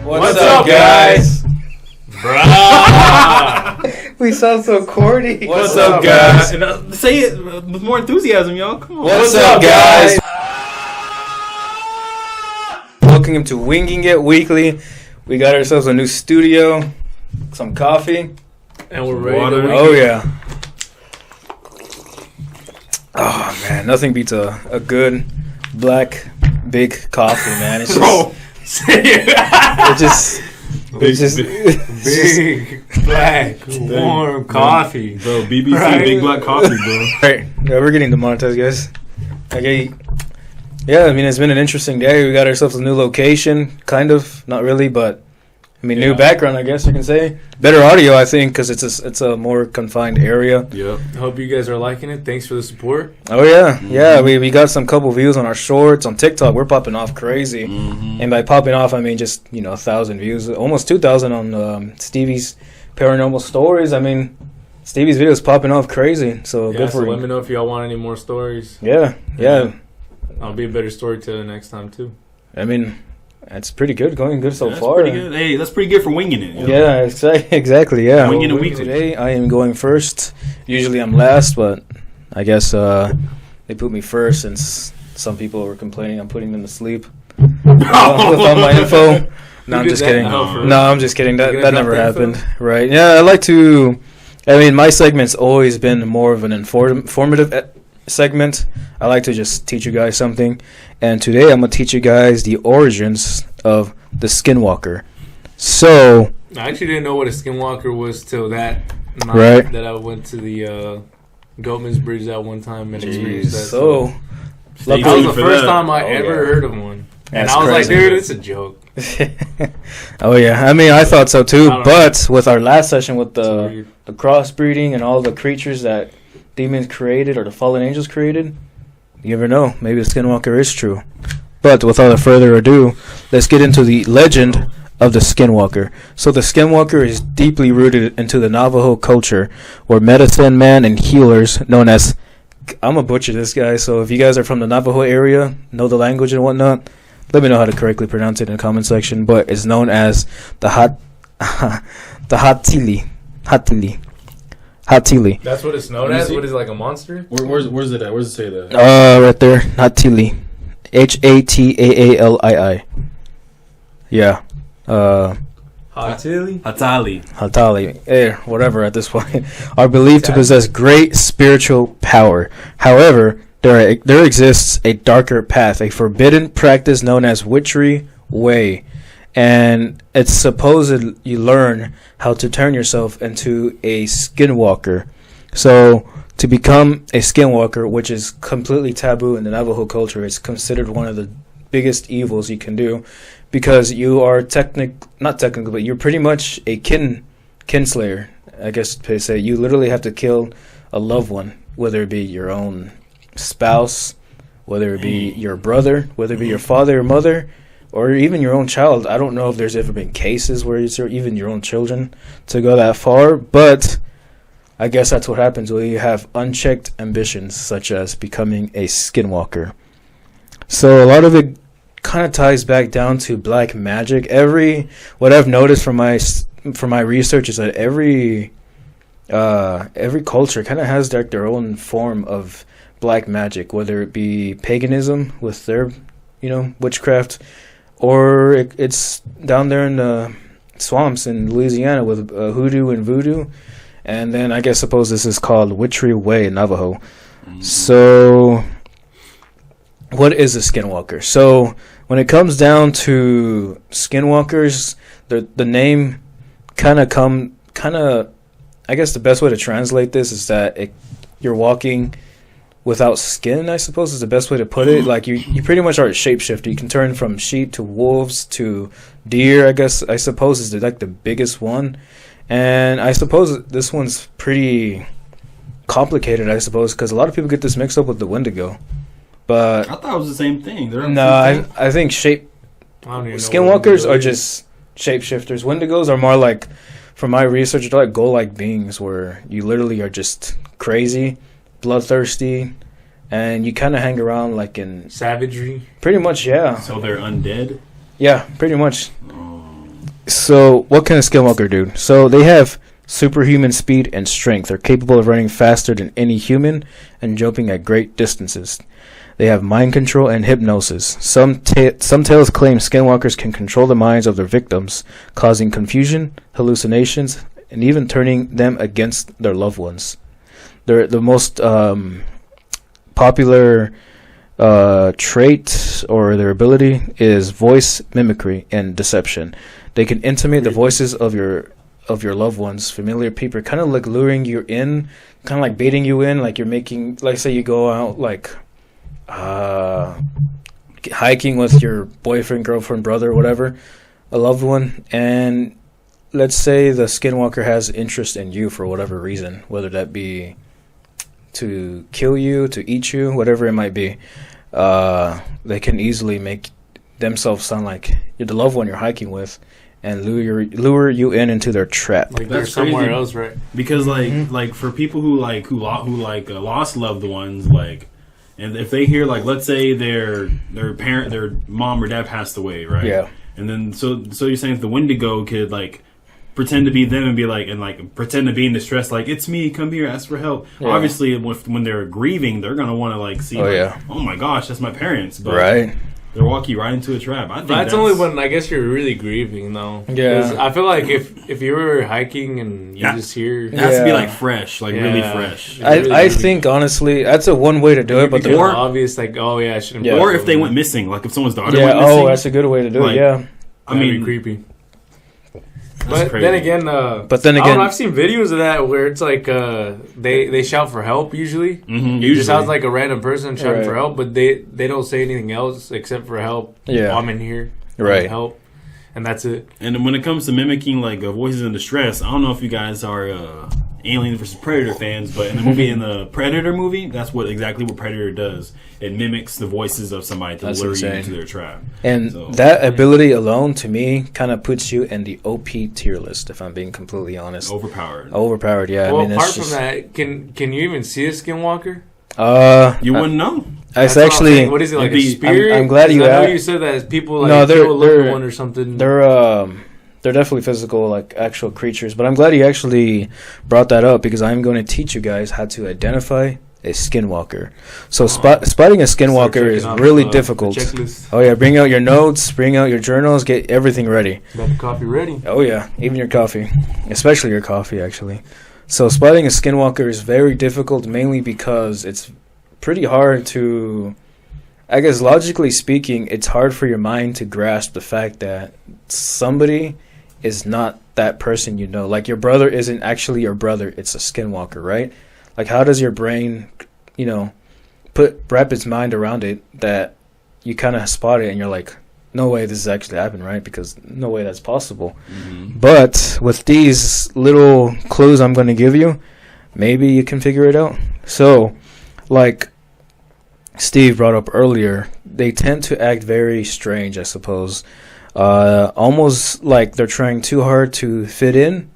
What's up, guys? Bruh. We sound so corny. What's up, guys? Say it with more enthusiasm, y'all. Come on. What's up, guys? Welcome to Winging It Weekly. We got ourselves a new studio, some coffee, and we're ready. Oh, yeah. Oh, man. Nothing beats a good black big coffee, man. It's just... Big black warm coffee, bro. BBC right? Big black coffee, bro. All right, yeah, we're getting demonetized, guys. Okay, yeah. I mean, it's been an interesting day. We got ourselves a new location, kind of, not really, but I mean, new background, I guess you can say. Better audio, I think, because it's a more confined area. Yep. I hope you guys are liking it. Thanks for the support. Oh yeah, yeah. We got some couple views on our shorts on TikTok. We're popping off crazy, and by popping off, I mean just 1,000 views, almost 2,000 on Stevie's paranormal stories. I mean, Stevie's video is popping off crazy. So good for you. Let me know if y'all want any more stories. Yeah. I'll be a better storyteller next time too. I mean. That's pretty good. Going good so far. Pretty good. Hey, that's pretty good for winging it. You know? Yeah, exactly. Yeah. Winging it weekly. Today, I am going first. Usually, I'm last, but I guess they put me first since some people were complaining I'm putting them to sleep with all my info. No, I'm just kidding. No, I'm just kidding. That never happened. Right? Yeah, I like to. I mean, my segment's always been more of an informative segment. I like to just teach you guys something, and today I'm gonna teach you guys the origins of the Skinwalker. So I actually didn't know what a Skinwalker was till that night that I went to the Goatmans bridge that one time and experienced that. So that was the first time I ever heard of one, and I was crazy. Like, dude, it's a joke. Oh yeah, I mean I thought so too, but with our last session with the crossbreeding and all the creatures that demons created or the fallen angels created, you never know. Maybe the Skinwalker is true. But without further ado, let's get into the legend of the Skinwalker. So the Skinwalker is deeply rooted into the Navajo culture, where medicine men and healers known as... I'm going to butcher this, guy, so if you guys are from the Navajo area, know the language and whatnot, let me know how to correctly pronounce it in the comment section. But it's known as the Hatili. Hatili. That's what it's known as? What is it, like a monster? Where's it at? Where's it say that? Right there. Hatili. Hataalii. Yeah. Hatali. Whatever at this point. Are believed to possess great spiritual power. However, there exists a darker path, a forbidden practice known as witchery way. And it's supposed you learn how to turn yourself into a Skinwalker. So to become a Skinwalker, which is completely taboo in the Navajo culture, is considered one of the biggest evils you can do, because you are not technically, but you're pretty much a kinslayer, I guess to say. You literally have to kill a loved one, whether it be your own spouse, whether it be your brother, whether it be your father or mother, or even your own child. I don't know if there's ever been cases where it's even your own children to go that far, but I guess that's what happens when you have unchecked ambitions, such as becoming a Skinwalker. So a lot of it kind of ties back down to black magic. What I've noticed from my research is that every culture kind of has their own form of black magic, whether it be paganism with their witchcraft, or it's down there in the swamps in Louisiana with hoodoo and voodoo. And then I suppose this is called witchery way in Navajo. So what is a Skinwalker? So when it comes down to Skinwalkers, the name kind of I guess the best way to translate this is that you're walking without skin, I suppose is the best way to put it. Like you pretty much are a shapeshifter. You can turn from sheep to wolves to deer, I suppose is the biggest one. And I suppose this one's pretty complicated, because a lot of people get this mixed up with the Wendigo. But I thought it was the same thing. I think Skinwalkers are just shapeshifters. Wendigos are more like, from my research, they're like ghoul-like beings where you literally are just crazy, bloodthirsty, and you kind of hang around like in savagery. Pretty much, yeah. So they're undead? Yeah, pretty much. So, what can a Skinwalker do? So, they have superhuman speed and strength. They're capable of running faster than any human and jumping at great distances. They have mind control and hypnosis. Some tales claim Skinwalkers can control the minds of their victims, causing confusion, hallucinations, and even turning them against their loved ones. The most popular trait or their ability is voice mimicry and deception. They can intimate the voices of your loved ones, familiar people, kind of like luring you in, kind of like baiting you in, like you're making, like say you go out like hiking with your boyfriend, girlfriend, brother, whatever, a loved one, and let's say the Skinwalker has interest in you for whatever reason, whether that be to kill you, to eat you, whatever it might be. They can easily make themselves sound like you're the loved one you're hiking with, and lure you into their trap. Like they're somewhere else, right? Because like for people who lost loved ones, like, and if they hear like, let's say their mom or dad passed away, right? Yeah. And then so you're saying if the Wendigo could like pretend to be them and be like, and like pretend to be in distress, like, it's me, come here, ask for help. Yeah. Obviously, when they're grieving, they're gonna want to like see, oh my gosh, that's my parents, but right. They'll walk you right into a trap. I think that's only when I guess you're really grieving, though. Yeah, I feel like if you were hiking and you just hear, it has to be like fresh, like really fresh. I think honestly that's a one way to do it, but the more obvious, like, oh yeah, I shouldn't. Or if they went missing, like if someone's daughter went missing. Oh, that's a good way to do it. Yeah, I mean, creepy. But then again, I've seen videos of that where it's like they shout for help usually. Mm-hmm, it just sounds like a random person shouting for help, but they don't say anything else except for help. Yeah, I'm in here. Right, help, and that's it. And when it comes to mimicking like voices in distress, I don't know if you guys are Alien versus Predator fans, but in the Predator movie, that's exactly what Predator does. It mimics the voices of somebody to lure you into their trap. And that ability alone, to me, kind of puts you in the OP tier list, if I'm being completely honest. Overpowered, yeah. Well, apart from that, can you even see a Skinwalker? You wouldn't know. It's actually, what is it, like a spirit? I'm glad you asked. I know you said that people like kill a little one or something. They're definitely physical, like actual creatures. But I'm glad you actually brought that up, because I'm going to teach you guys how to identify a Skinwalker. So spotting a Skinwalker is really difficult. Oh yeah, bring out your notes, bring out your journals, get everything ready. Got the coffee ready. Oh yeah, even your coffee, especially your coffee actually. So spotting a Skinwalker is very difficult, mainly because it's pretty hard to, I guess logically speaking, it's hard for your mind to grasp the fact that somebody is not that person you know. Like your brother isn't actually your brother, it's a Skinwalker, right? Like, how does your brain, wrap its mind around it that you kind of spot it and you're like, no way this has actually happened, right? Because no way that's possible. Mm-hmm. But with these little clues I'm going to give you, maybe you can figure it out. So, like Steve brought up earlier, they tend to act very strange, I suppose. Almost like they're trying too hard to fit in,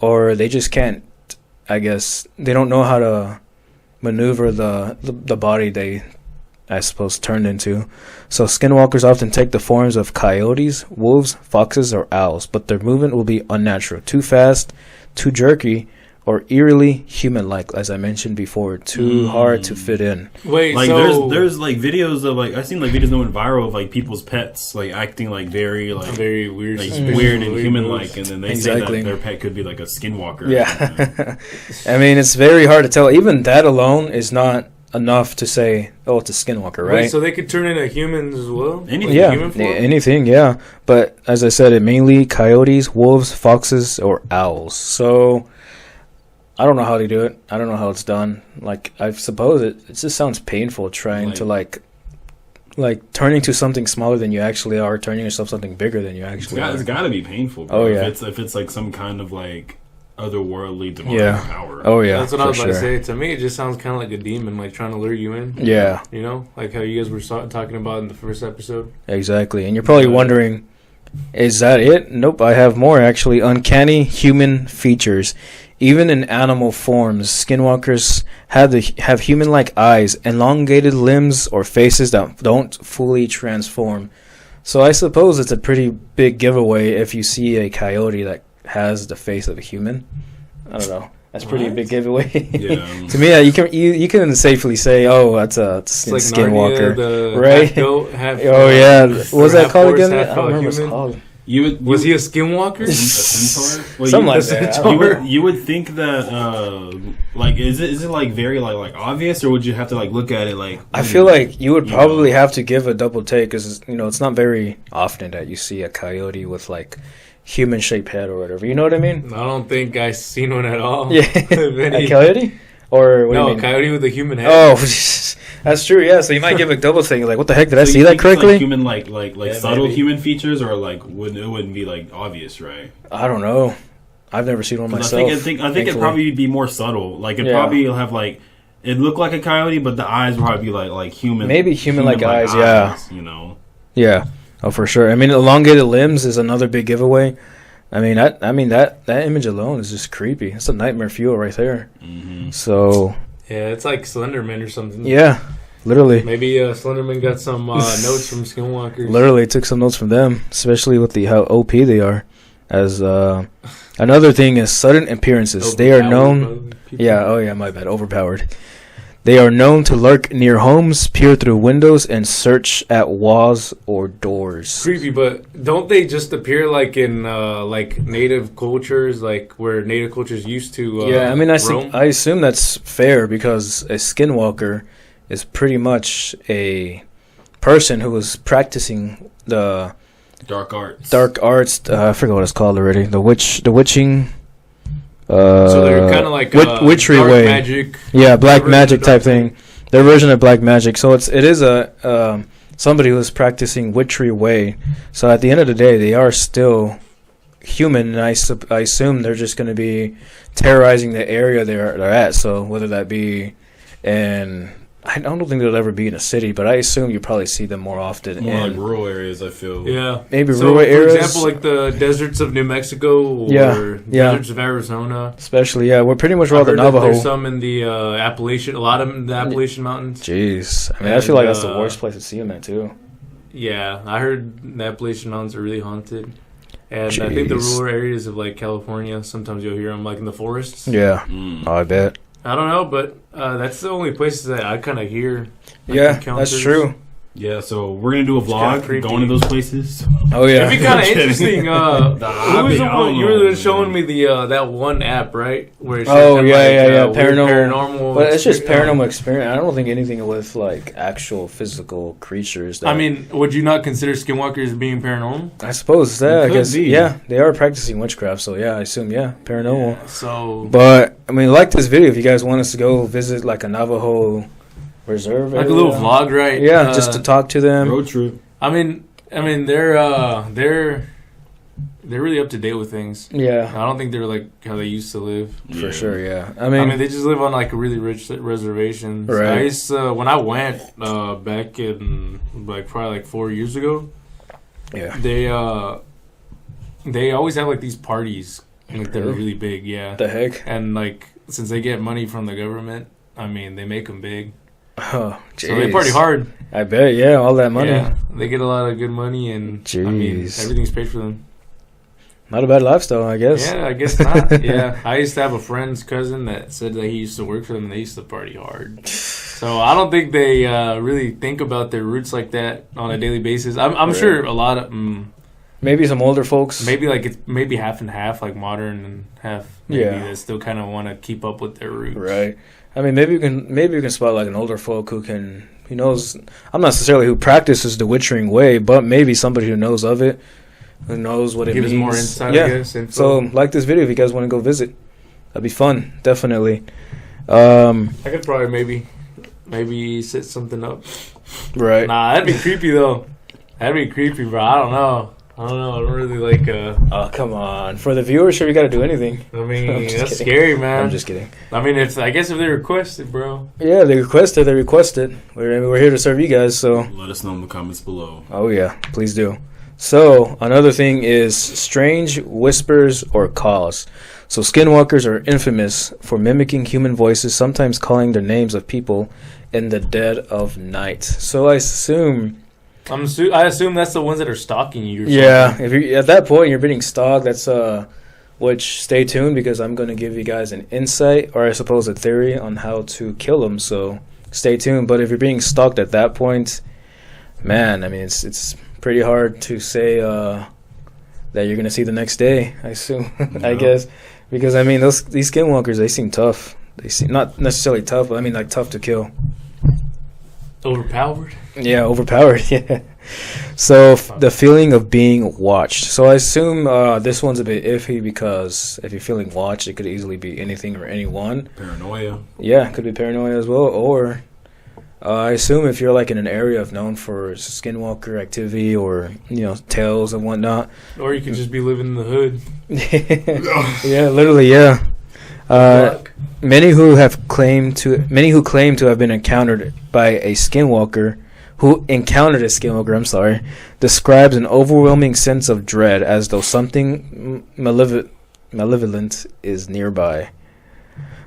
or they just can't. I guess they don't know how to maneuver the body they, I suppose, turned into. So Skinwalkers often take the forms of coyotes, wolves, foxes, or owls, but their movement will be unnatural, too fast, too jerky, or eerily human-like, as I mentioned before, too hard to fit in. Wait, like there's like videos of like I've seen like videos going viral of like people's pets like acting like very weird, like weird and human-like, and then they say that their pet could be like a Skinwalker. Yeah, I mean it's very hard to tell. Even that alone is not enough to say, oh, it's a Skinwalker, right? Wait, so they could turn into humans as well? Anything, yeah, human form? Anything, yeah. But as I said, it mainly coyotes, wolves, foxes, or owls. So I don't know how they do it. I don't know how it's done. Like, I suppose it just sounds painful trying to like turning to something smaller than you actually are, turning yourself something bigger than you actually are. It's got to be painful, bro. Oh yeah. If it's like some kind of like otherworldly demonic power. Oh yeah. That's what I was about to say. To me, it just sounds kind of like a demon, like trying to lure you in. Yeah. You know, like how you guys were talking about in the first episode. Exactly. And you're probably wondering, is that it? Nope. I have more actually. Uncanny human features. Even in animal forms, Skinwalkers have human-like eyes, elongated limbs, or faces that don't fully transform. So I suppose it's a pretty big giveaway if you see a coyote that has the face of a human. I don't know. That's pretty big giveaway. Yeah. To me, you can safely say, "Oh, that's a skinwalker," right? Half goat, half, what was that called again? I don't remember what it's called. Was he a skinwalker? A centaur? Well, something like that. You would think that, like, is it like very like obvious, or would you have to like look at it like? I feel like you would probably have to give a double take because it's not very often that you see a coyote with like human shaped head or whatever. You know what I mean? I don't think I've seen one at all. Yeah, a coyote. Or what do you mean? A coyote with a human head. Oh, that's true. Yeah, so you might give a double take. Like, what the heck? Did I see that correctly? Like human, like subtle human features, or like it wouldn't be like obvious, right? I don't know. I've never seen one myself. I think it'd probably be more subtle. Like it probably will have like it look like a coyote, but the eyes would probably be like human. Maybe human-like eyes. Yeah, you know. Yeah. Oh, for sure. I mean, elongated limbs is another big giveaway. I mean that image alone is just creepy. It's a nightmare fuel right there. Mm-hmm. So yeah, it's like Slenderman or something. Yeah, literally. Maybe Slenderman got some notes from Skinwalkers. Literally took some notes from them, especially with how OP they are. As another thing is sudden appearances. They are known. Yeah. Oh yeah. My bad. Overpowered. They are known to lurk near homes, peer through windows, and search at walls or doors. Creepy, but don't they just appear like in like native cultures, like where native cultures used to yeah, I mean, I assume that's fair because a skinwalker is pretty much a person who was practicing the dark arts. I forget what it's called already. The witching... so they're kind of like witchery dark way, magic, black magic type thing. Their version of black magic. So it is a somebody who is practicing witchery way. So at the end of the day, they are still human, and I assume they're just going to be terrorizing the area they're at. So whether that be I don't think they'll ever be in a city, but I assume you probably see them more often in like rural areas. I feel maybe rural areas. For example, like the deserts of New Mexico or deserts of Arizona, especially. Yeah, we're pretty much all the Navajo. There's some in the Appalachian, a lot of them in the Appalachian Mountains. Jeez, I mean, I feel like that's the worst place to see them at too. Yeah, I heard the Appalachian Mountains are really haunted. And I think the rural areas of like California, sometimes you'll hear them like in the forests. Yeah, I bet. I don't know, but that's the only places that I kind of hear. Like, that's true. Yeah, so we're going to do a vlog going to those places. Oh, yeah. It'd be kind of interesting. You were showing me that one app, right? Where it paranormal. But it's just paranormal experience. I don't think anything with, like, actual physical creatures. I mean, would you not consider skinwalkers being paranormal? I suppose that. I guess, yeah. They are practicing witchcraft, so, yeah, I assume, paranormal. Yeah, so... But, I mean, like this video, if you guys want us to go visit, like, a Navajo... reserve like a little vlog, right? Yeah, just to talk to them. Road trip. I mean, they're really up to date with things. Yeah, I don't think they're like how they used to live. For sure. Yeah, I mean, they just live on like a really rich reservation. Right. I used to, when I went back in like probably like 4 years ago. Yeah. They always have like these parties like they're really big. Yeah. What the heck? And like since they get money from the government, I mean they make them big. Oh, jeez. So they party hard. I bet, yeah, all that money. Yeah, they get a lot of good money, and I mean, everything's paid for them. Not a bad lifestyle, I guess. Yeah, I guess not. Yeah, I used to have a friend's cousin that said that he used to work for them, and they used to party hard. So I don't think they really think about their roots like that on a daily basis. I'm sure a lot of maybe some older folks. Maybe like it's maybe half and half, like modern and half. Maybe that still kind of want to keep up with their roots. Right. I mean, maybe you can spot like an older folk who knows. I'm not necessarily who practices the witchering way, but maybe somebody who knows of it, who knows what it means. Give us more insight. I guess, info. So like this video if you guys want to go visit. That'd be fun, definitely. I could probably maybe set something up. Right. Nah, that'd be creepy though. That'd be creepy, bro. I don't know. I don't really like... Oh, come on. For the viewership, you got to do anything. I mean, that's scary, man. I'm just kidding. I mean, I guess if they request it, bro. Yeah, they request it. We're here to serve you guys, so... Let us know in the comments below. Oh, yeah. Please do. So, another thing is strange whispers or calls. So, skinwalkers are infamous for mimicking human voices, sometimes calling the names of people in the dead of night. So, I assume... I assume that's the ones that are stalking you. Or Yeah, something. if you're at that point, you're being stalked. That's which stay tuned because I'm going to give you guys an insight, or I suppose a theory on how to kill them. So stay tuned. But if you're being stalked at that point, man, I mean, it's pretty hard to say that you're going to see the next day. I assume, I guess, because I mean, these skinwalkers, they seem tough. They seem not necessarily tough, but I mean like tough to kill. Overpowered? Yeah, overpowered, yeah. So, the feeling of being watched. So, I assume this one's a bit iffy because if you're feeling watched, it could easily be anything or anyone. Paranoia. Yeah, it could be paranoia as well. Or, I assume if you're like in an area of known for skinwalker activity or, tales and whatnot. Or you could just be living in the hood. Yeah, literally, yeah. Many who claim to have been encountered by a skinwalker, describes an overwhelming sense of dread as though something malevolent is nearby.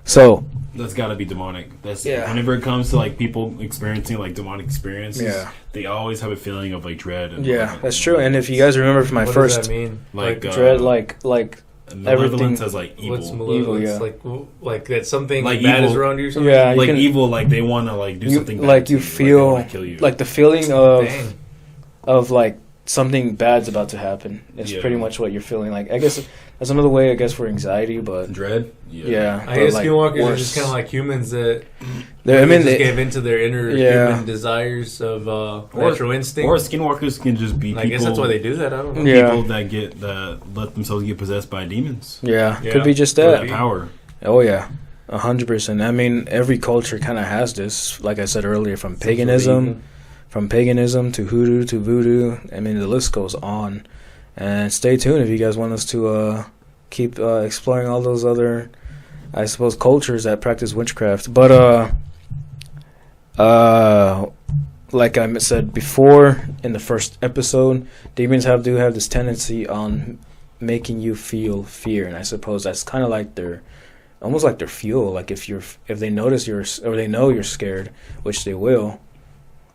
So that's got to be demonic. That's whenever it comes to like people experiencing like demonic experiences. They always have a feeling of like dread. And that's true. And if you guys remember from my what first, does that mean? Like dread, like. Malevolence as like evil. What's malevolence? Evil, like that something like bad evil. is around you or something? Yeah, like evil, like they want to like do something bad. Like you feel, like kill you. like the feeling of like something bad's about to happen. It's pretty much what you're feeling. Like I guess that's another way. I guess for anxiety, but dread. Yeah, I guess skinwalkers are just kind of like humans that. They gave into their inner human desires of natural instinct. Or skinwalkers can just be people. I guess that's why they do that. I don't know. People that let themselves get possessed by demons. Yeah, could be just that. Power. Oh yeah, 100%. I mean, every culture kind of has this. Like I said earlier, from paganism to hoodoo to voodoo. I mean, the list goes on. And stay tuned if you guys want us to keep exploring all those other, I suppose, cultures that practice witchcraft. But like I said before in the first episode, demons do have this tendency on making you feel fear, and I suppose that's kind of like almost like their fuel. Like if they notice or they know you're scared, which they will,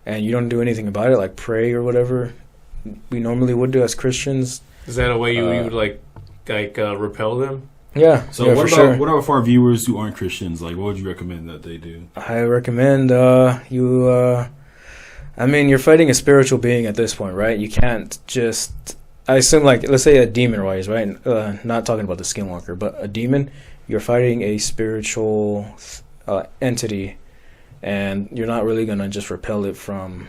and you don't do anything about it, like pray or whatever we normally would do as Christians. Is that a way you would like repel them? Yeah. So yeah, what about for our viewers who aren't Christians? Like, what would you recommend that they do? I recommend you. I mean, you're fighting a spiritual being at this point, right? You can't just. I assume, like, let's say a demon rise, right? Not talking about the skinwalker, but a demon. You're fighting a spiritual entity, and you're not really gonna just repel it from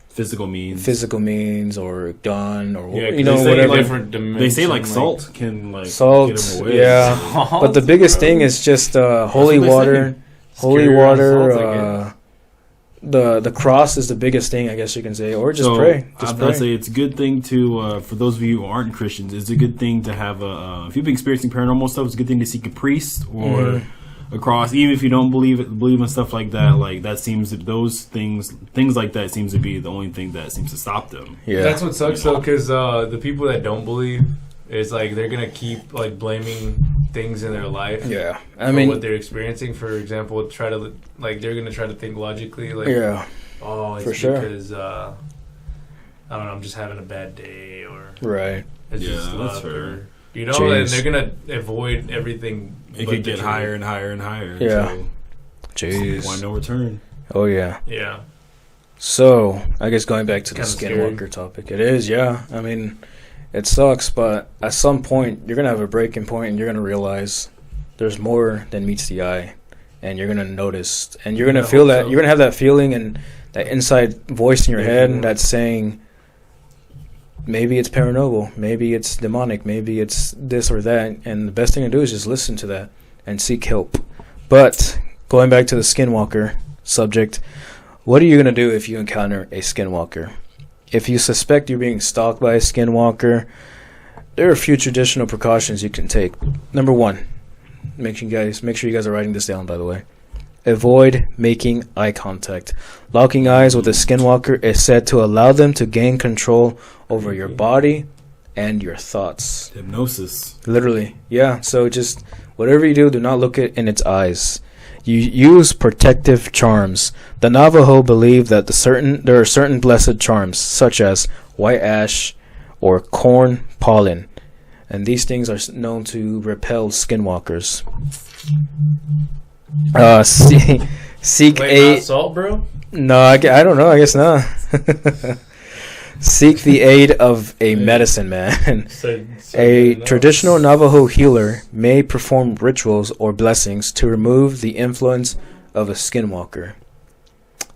physical means or gun or whatever. Different they say like salt can like salt, get them away. Yeah. But the biggest thing is just holy water. Holy water. The cross is the biggest thing, I guess you can say, or just pray. I'd say it's a good thing to for those of you who aren't Christians. It's a good thing to have if you've been experiencing paranormal stuff. It's a good thing to seek a priest or a cross, even if you don't believe in stuff like that. Like that seems those things like that seems to be the only thing that seems to stop them. Yeah, that's what sucks though, because the people that don't believe, it's like they're gonna keep like blaming things in their life. Yeah, I mean what they're experiencing. For example, they're gonna try to think logically. Like, it's for sure. Because I don't know, I'm just having a bad day, or it's just luck, that's fair. And they're gonna avoid everything. It could get higher and higher and higher. Yeah. So, jeez. Why no return? Oh yeah. Yeah. So I guess going back to the skinwalker scary topic, it is. Yeah. I mean, it sucks, but at some point you're gonna have a breaking point, and you're gonna realize there's more than meets the eye, and you're gonna notice, and you're gonna feel that. You're gonna have that feeling and that inside voice in your head that's saying, maybe it's paranormal, maybe it's demonic, maybe it's this or that, and the best thing to do is just listen to that and seek help. But going back to the skinwalker subject, what are you going to do if you encounter a skinwalker? If you suspect you're being stalked by a skinwalker, there are a few traditional precautions you can take. Number one, make sure you guys are writing this down, by the way. Avoid making eye contact. Locking eyes with a skinwalker is said to allow them to gain control over your body and your thoughts. Hypnosis. Literally, yeah. So just whatever you do not look it in its eyes. You use protective charms. The Navajo believe that there are certain blessed charms, such as white ash or corn pollen, and these things are known to repel skinwalkers. Seek Not salt, bro? No, I don't know. I guess not. Seek the aid of a medicine man. A traditional Navajo healer may perform rituals or blessings to remove the influence of a skinwalker.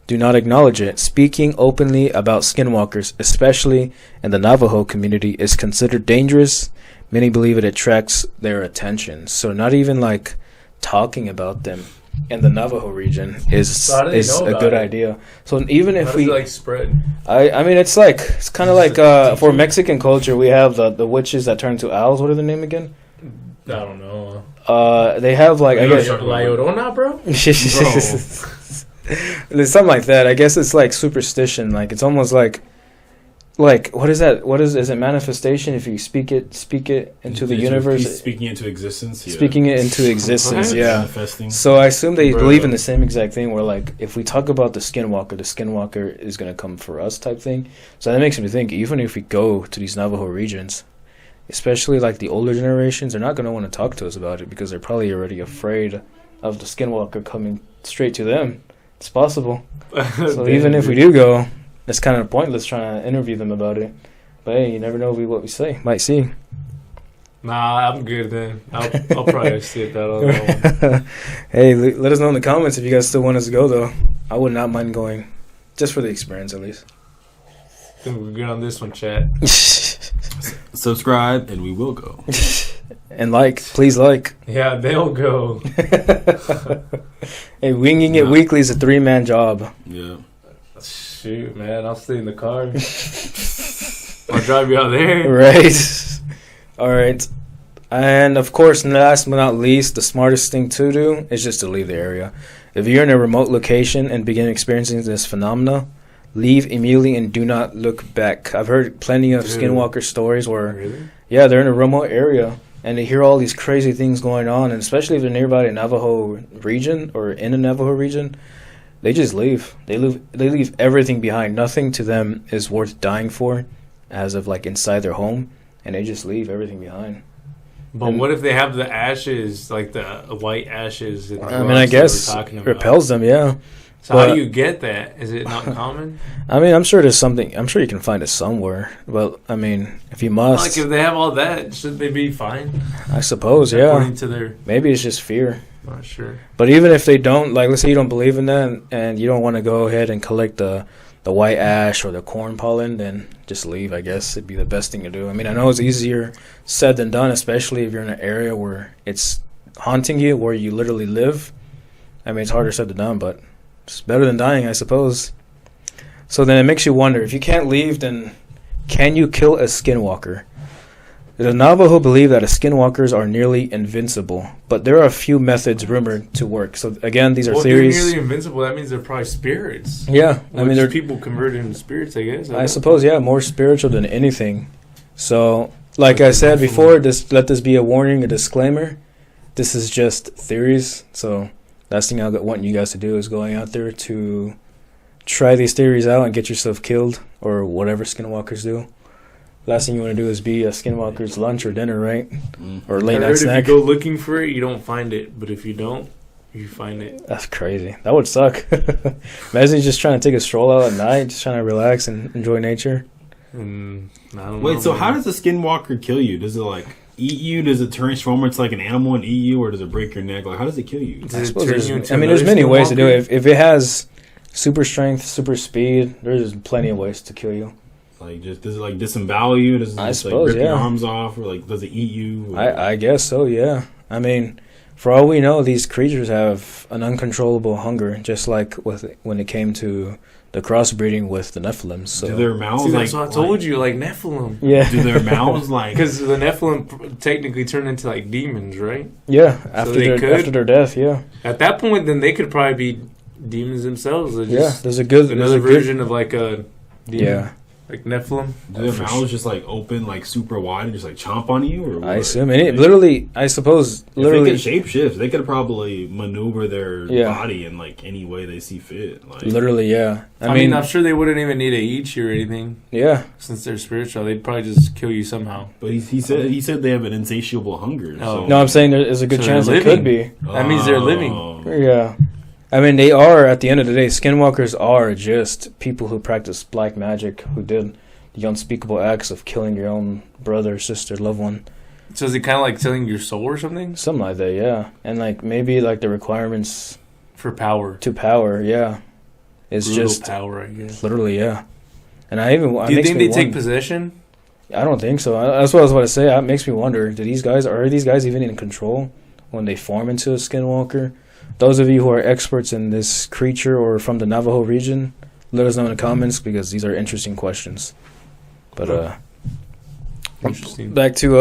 Do not acknowledge it. Speaking openly about skinwalkers, especially in the Navajo community, is considered dangerous. Many believe it attracts their attention. So not even like talking about them in the Navajo region is a good idea. So even if we like spread, I mean it's kind of like for Mexican culture we have the witches that turn to owls. What are the name again? I don't know. They have like I guess La Llorona, bro. There's something like that. I guess it's like superstition. Like it's almost like what is that? Is it manifestation if you speak it into the universe? Speaking into existence. Yeah. Speaking it into existence. Yeah. Manifesting. So I assume they believe in the same exact thing. Where like if we talk about the skinwalker is gonna come for us type thing. So that makes me think even if we go to these Navajo regions, especially like the older generations, they're not gonna want to talk to us about it because they're probably already afraid of the skinwalker coming straight to them. It's possible. So even if we do go, it's kind of pointless trying to interview them about it. But hey, you never know what we say. Might see. Nah, I'm good then. I'll probably sit that on that one. Hey, let us know in the comments if you guys still want us to go, though. I would not mind going. Just for the experience, at least. I think we're good on this one, chat. Subscribe, and we will go. And please like. Yeah, they'll go. Hey, Winging It Weekly is a 3-man job. Yeah. Shoot, man, I'll stay in the car. I'll drive you out there. Right. All right. And, of course, last but not least, the smartest thing to do is just to leave the area. If you're in a remote location and begin experiencing this phenomena, leave immediately and do not look back. I've heard plenty of skinwalker stories where, yeah, they're in a remote area and they hear all these crazy things going on, and especially if they're nearby a Navajo region or in a Navajo region, they just leave. They leave everything behind. Nothing to them is worth dying for, as of like inside their home, and they just leave everything behind. But what if they have the ashes, like the white ashes? I mean, I guess it repels them. Yeah. So how do you get that? Is it not common? I mean, I'm sure there's something. I'm sure you can find it somewhere. But I mean, if you must, like if they have all that, should they be fine? I suppose, yeah. According to their, maybe it's just fear. Not sure. But even if they don't, like, let's say you don't believe in that, and you don't want to go ahead and collect the white ash or the corn pollen, then just leave. I guess it'd be the best thing to do. I mean, I know it's easier said than done, especially if you're in an area where it's haunting you, where you literally live. I mean, it's harder said than done, but it's better than dying, I suppose. So then it makes you wonder, if you can't leave, then can you kill a skinwalker? The Navajo believe that skinwalkers are nearly invincible, but there are a few methods rumored to work. So again, these are theories. They're nearly invincible. That means they're probably spirits. Yeah, I mean, they're people converted into spirits, I guess. I suppose, yeah, more spiritual than anything. So, like I said before, let this be a warning, a disclaimer. This is just theories. So, last thing I want you guys to do is going out there to try these theories out and get yourself killed or whatever skinwalkers do. Last thing you want to do is be a skinwalker's lunch or dinner, right? Or late night snack. If you go looking for it, you don't find it. But if you don't, you find it. That's crazy. That would suck. Imagine just trying to take a stroll out at night, just trying to relax and enjoy nature. I don't know. Wait, so how does a skinwalker kill you? Does it like eat you? Does it transform into like an animal and eat you, or does it break your neck? Like, how does it kill you? I suppose there's many ways to do it. If it has super strength, super speed, there's plenty of ways to kill you. Like, just does it like disembowel you? Does it just like rip your arms off, or like does it eat you? I guess so. Yeah. I mean, for all we know, these creatures have an uncontrollable hunger, just like when it came to the crossbreeding with the Nephilim. So do their mouths like? So I told you, like Nephilim. Yeah. Do their mouths like? Because the Nephilim technically turn into like demons, right? Yeah. After their death, yeah. At that point, then they could probably be demons themselves. There's a good version of like a demon. Yeah. Like Nephilim? Do their mouths just like open like super wide and just like chomp on you? Or what? I assume. And it literally, I suppose, literally. If they could shapeshift, they could probably maneuver their body in like any way they see fit. Like, literally, yeah. I mean, I'm sure they wouldn't even need to eat you or anything. Yeah. Since they're spiritual, they'd probably just kill you somehow. But he said they have an insatiable hunger. So. No, I'm saying there's a good chance it could be. That means they're living. Yeah. I mean, they are, at the end of the day, Skinwalkers are just people who practice black magic, who did the unspeakable acts of killing your own brother, sister, loved one. So is it kind of like selling your soul or something? Something like that, yeah. And like maybe like the requirements for power. To power, yeah. It's brutal just power, I guess. Literally, yeah. And do you think they take possession? I don't think so. That's what I was about to say. That makes me wonder, are these guys even in control when they form into a Skinwalker? Those of you who are experts in this creature or from the Navajo region, let us know in the comments, because these are interesting questions. But interesting. Back to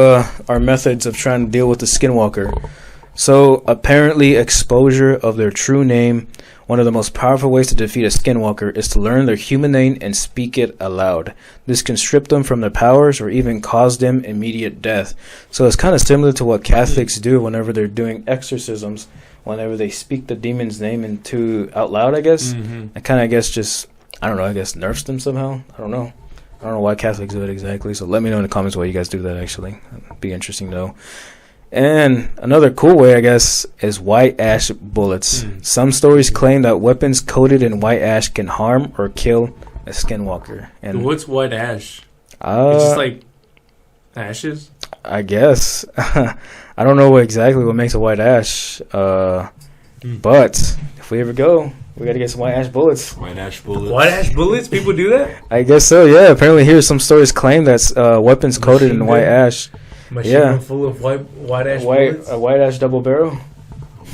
our methods of trying to deal with the Skinwalker. So apparently exposure of their true name. One of the most powerful ways to defeat a Skinwalker is to learn their human name and speak it aloud. This can strip them from their powers or even cause them immediate death. So it's kind of similar to what Catholics do whenever they're doing exorcisms. Whenever they speak the demon's name out loud, I guess. Mm-hmm. It kind of, I guess, nerfs them somehow. I don't know why Catholics do it exactly. So let me know in the comments why you guys do that, actually. It'd be interesting to know. And another cool way, I guess, is white ash bullets. Some stories claim that weapons coated in white ash can harm or kill a Skinwalker. And what's white ash? It's just like ashes? I guess. I don't know exactly what makes a white ash. But if we ever go, we got to get some white ash bullets. White ash bullets? White ash bullets? People do that? I guess so, yeah. Apparently here some stories claim that weapons coated in white ash. Machine gun full of white ash bullets? A white ash double barrel?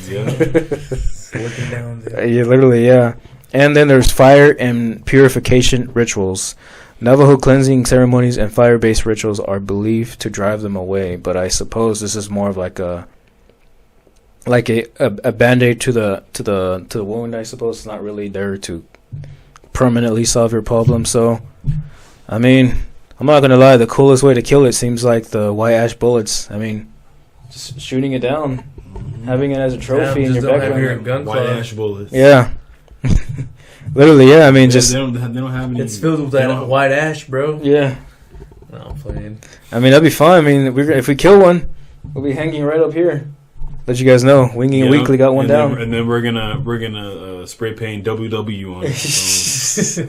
Yeah. Looking down there. Yeah, literally, yeah. And then there's fire and purification rituals. Navajo cleansing ceremonies and fire-based rituals are believed to drive them away, but I suppose this is more of like a band-aid to the wound. I suppose it's not really there to permanently solve your problem. So, I mean, I'm not gonna lie. The coolest way to kill it seems like the white ash bullets. I mean, just shooting it down, having it as a trophy in your background. White ash bullets. Yeah. Literally, yeah. I mean, they don't have any. It's filled with that white ash, bro. Yeah. No, I'm playing. I mean, that'd be fun. I mean, if we kill one, we'll be hanging right up here. Let you guys know, Winging It Weekly got one down. And then we're gonna spray paint WW on it. So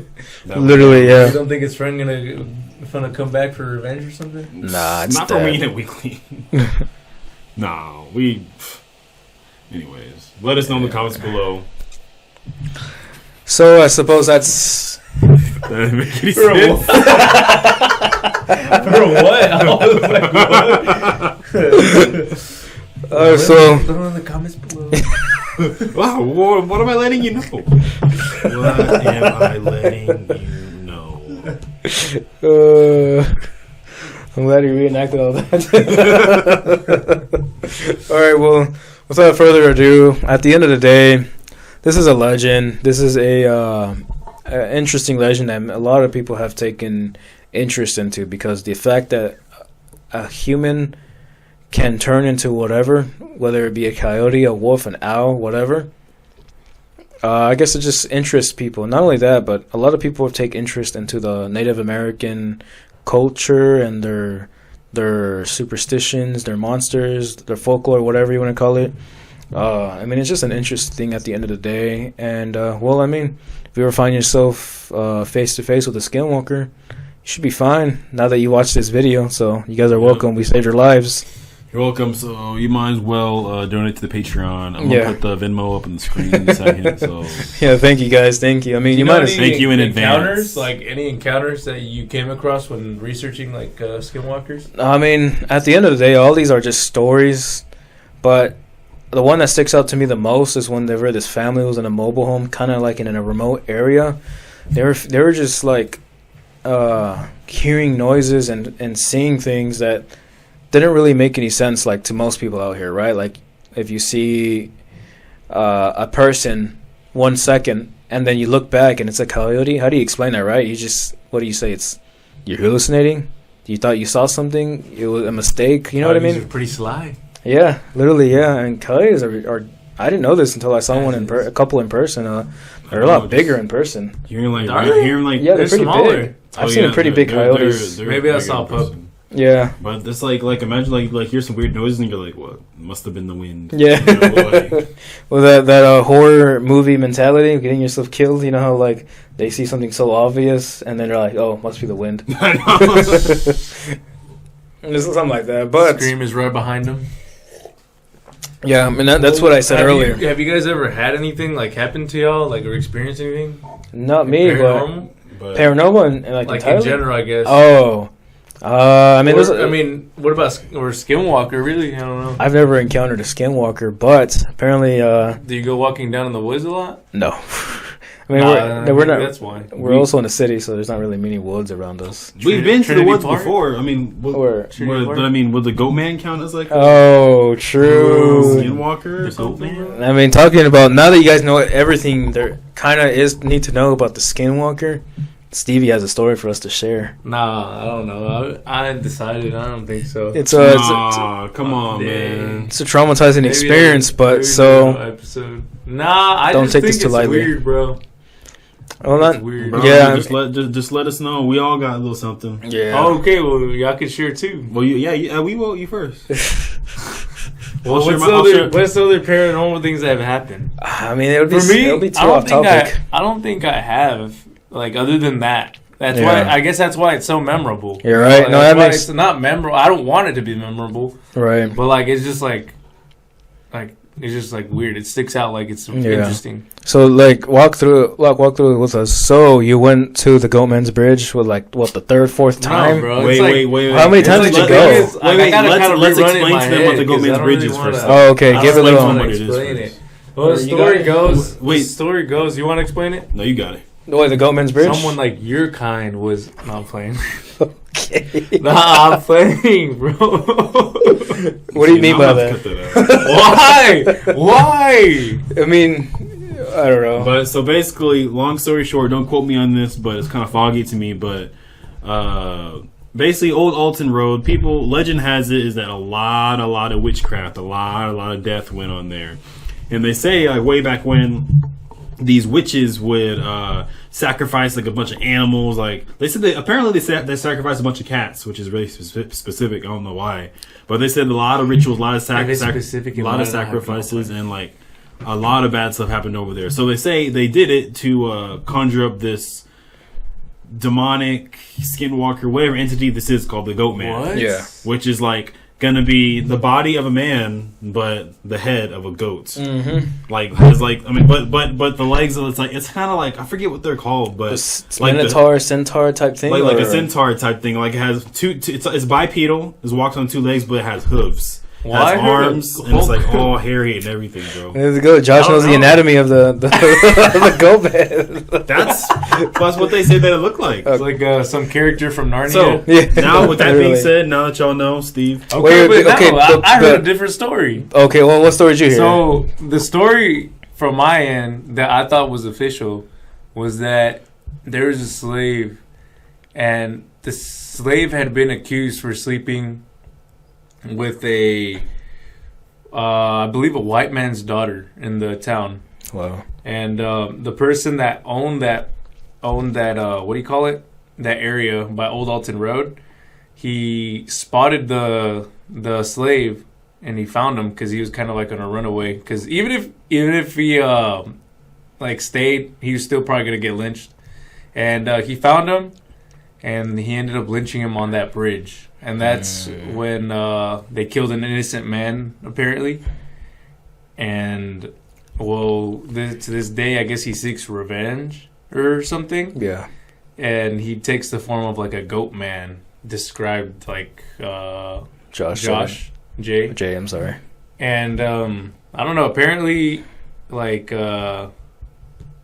literally, yeah. You don't think it's gonna come back for revenge or something? Nah, it's not dead. for Winging It Weekly. No, Anyways, let us know in the comments below. So I suppose that's For what? so throw in the comments below. Wow, what am I letting you know? What am I letting you know? I'm glad you reenacted all that. All right, well, without further ado, at the end of the day, this is a legend. This is a interesting legend that a lot of people have taken interest into, because the fact that a human can turn into whatever, whether it be a coyote, a wolf, an owl, whatever. I guess it just interests people. Not only that, but a lot of people take interest into the Native American culture and their superstitions, their monsters, their folklore, whatever you want to call it. I mean, it's just an interesting thing at the end of the day. And, well, I mean, if you ever find yourself face-to-face with a Skinwalker, you should be fine now that you watched this video. So you guys are welcome. We saved your lives. You're welcome. So you might as well donate to the Patreon. I'm going to put the Venmo up on the screen in a second. So. Yeah, thank you, guys. Thank you. I mean, you might have... Thank you in advance. Like, any encounters that you came across when researching, like, Skinwalkers? I mean, at the end of the day, all these are just stories. But the one that sticks out to me the most is when this family was in a mobile home, kind of like in a remote area. They were just, like, hearing noises and seeing things that didn't really make any sense, like, to most people out here, right? Like, if you see a person 1 second and then you look back and it's a coyote, how do you explain that, right? What do you say? It's you're hallucinating. You thought you saw something. It was a mistake. You know what I mean? Pretty sly. Yeah, literally, yeah. And coyotes are I didn't know this until I saw a couple in person. They're a lot bigger in person. You're hearing like yeah, they're pretty smaller. big. I've seen a pretty big coyotes. Maybe I saw a pup. Yeah, but it's like imagine like hear some weird noises and you're like, what? Must have been the wind. Yeah. You know, like, well, that horror movie mentality of getting yourself killed. You know how like they see something so obvious and then they're like, oh, must be the wind. I know. This is something like that. But Scream is right behind them. Yeah, I mean that's what I said earlier. Have you guys ever had anything like happen to y'all, like or experienced anything? Not me, paranormal? but paranormal and like in general, I guess. Oh, I mean, what about or Skinwalker? Really, I don't know. I've never encountered a Skinwalker, but apparently, do you go walking down in the woods a lot? No. I mean, we're not. That's why we're also in a city, so there's not really many woods around us. We've been to the woods Park? before. I mean, would the Goatman count as like? Oh, true. Skinwalker or something. I mean, talking about now that you guys know everything, there kind of need to know about the Skinwalker. Stevie has a story for us to share. Nah, I don't know. I decided. I don't think so. Come on, man. It's a traumatizing experience, but so episode. Nah, I don't just take think this too it's lightly. Weird, bro. Well, not weird. Bro, yeah. Just let us know. We all got a little something. Yeah. Oh, okay. Well, y'all can share too. Well, we will. You first. Well, what's the other paranormal things that have happened? I mean, it would be too off topic. I don't think I have. Like other than that, that's why I guess that's why it's so memorable. You're right. No, that makes it's not memorable. I don't want it to be memorable. Right. But like it's just like it's just like weird. It sticks out like it's interesting. So like walk through it with us. So you went to the Goatmans Bridge with like the third, fourth time? No, bro. Wait. How many times did you go? Let's explain to them what the Goatmans Bridge is first. Oh, okay. Give it a little. Explain it. Well, the story goes. The story goes. You want to explain it? No, you got it. The Goatmans Bridge? Someone like your kind was... No, I'm playing. Okay. Nah, I'm playing, bro. What do you mean by that? Why? I mean, I don't know. But so basically, long story short, don't quote me on this, but it's kind of foggy to me, but basically Old Alton Road, legend has it is that a lot of witchcraft, a lot of death went on there. And they say like way back when these witches would sacrifice like a bunch of animals. Like they said, they sacrificed a bunch of cats, which is really specific. I don't know why, but they said a lot of rituals, a lot of sacrifices, and like a lot of bad stuff happened over there. So they say they did it to conjure up this demonic Skinwalker, whatever entity this is, called the Goatman. What? Yeah, which is like gonna be the body of a man, but the head of a goat. Mm-hmm. Like has like but the legs. It's kind of like I forget what they're called, but like Minotaur, centaur type thing, like a centaur type thing. Like it has two it's bipedal. It walks on two legs, but it has hooves. Why? Has arms, and it's like all hairy and everything, bro. There's a goat. Josh knows the anatomy of the goat. That's what they say that it looked like. It's like some character from Narnia. So now, with that being said, now that y'all know, Steve. I heard a different story. Okay, well, what story did you hear? So the story from my end that I thought was official was that there was a slave, and the slave had been accused for sleeping with I believe a white man's daughter in the town. Wow. And the person that owned that what do you call it? That area by Old Alton Road, he spotted the slave and he found him because he was kind of like on a runaway. Because even if he stayed, he was still probably gonna get lynched. And he found him, and he ended up lynching him on that bridge. And that's when they killed an innocent man, apparently. And, well, to this day, I guess he seeks revenge or something. Yeah. And he takes the form of, like, a goat man, described like Josh. Jay, I'm sorry. And, I don't know, apparently, like,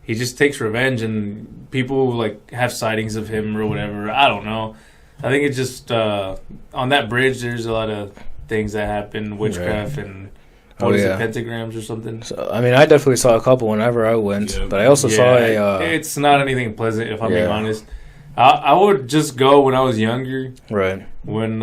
he just takes revenge, and people, like, have sightings of him or whatever. I don't know. I think it's just on that bridge. There's a lot of things that happen, witchcraft and pentagrams or something. So, I mean, I definitely saw a couple whenever I went, but I also saw it's not anything pleasant if I'm being honest. I would just go when I was younger. Right. When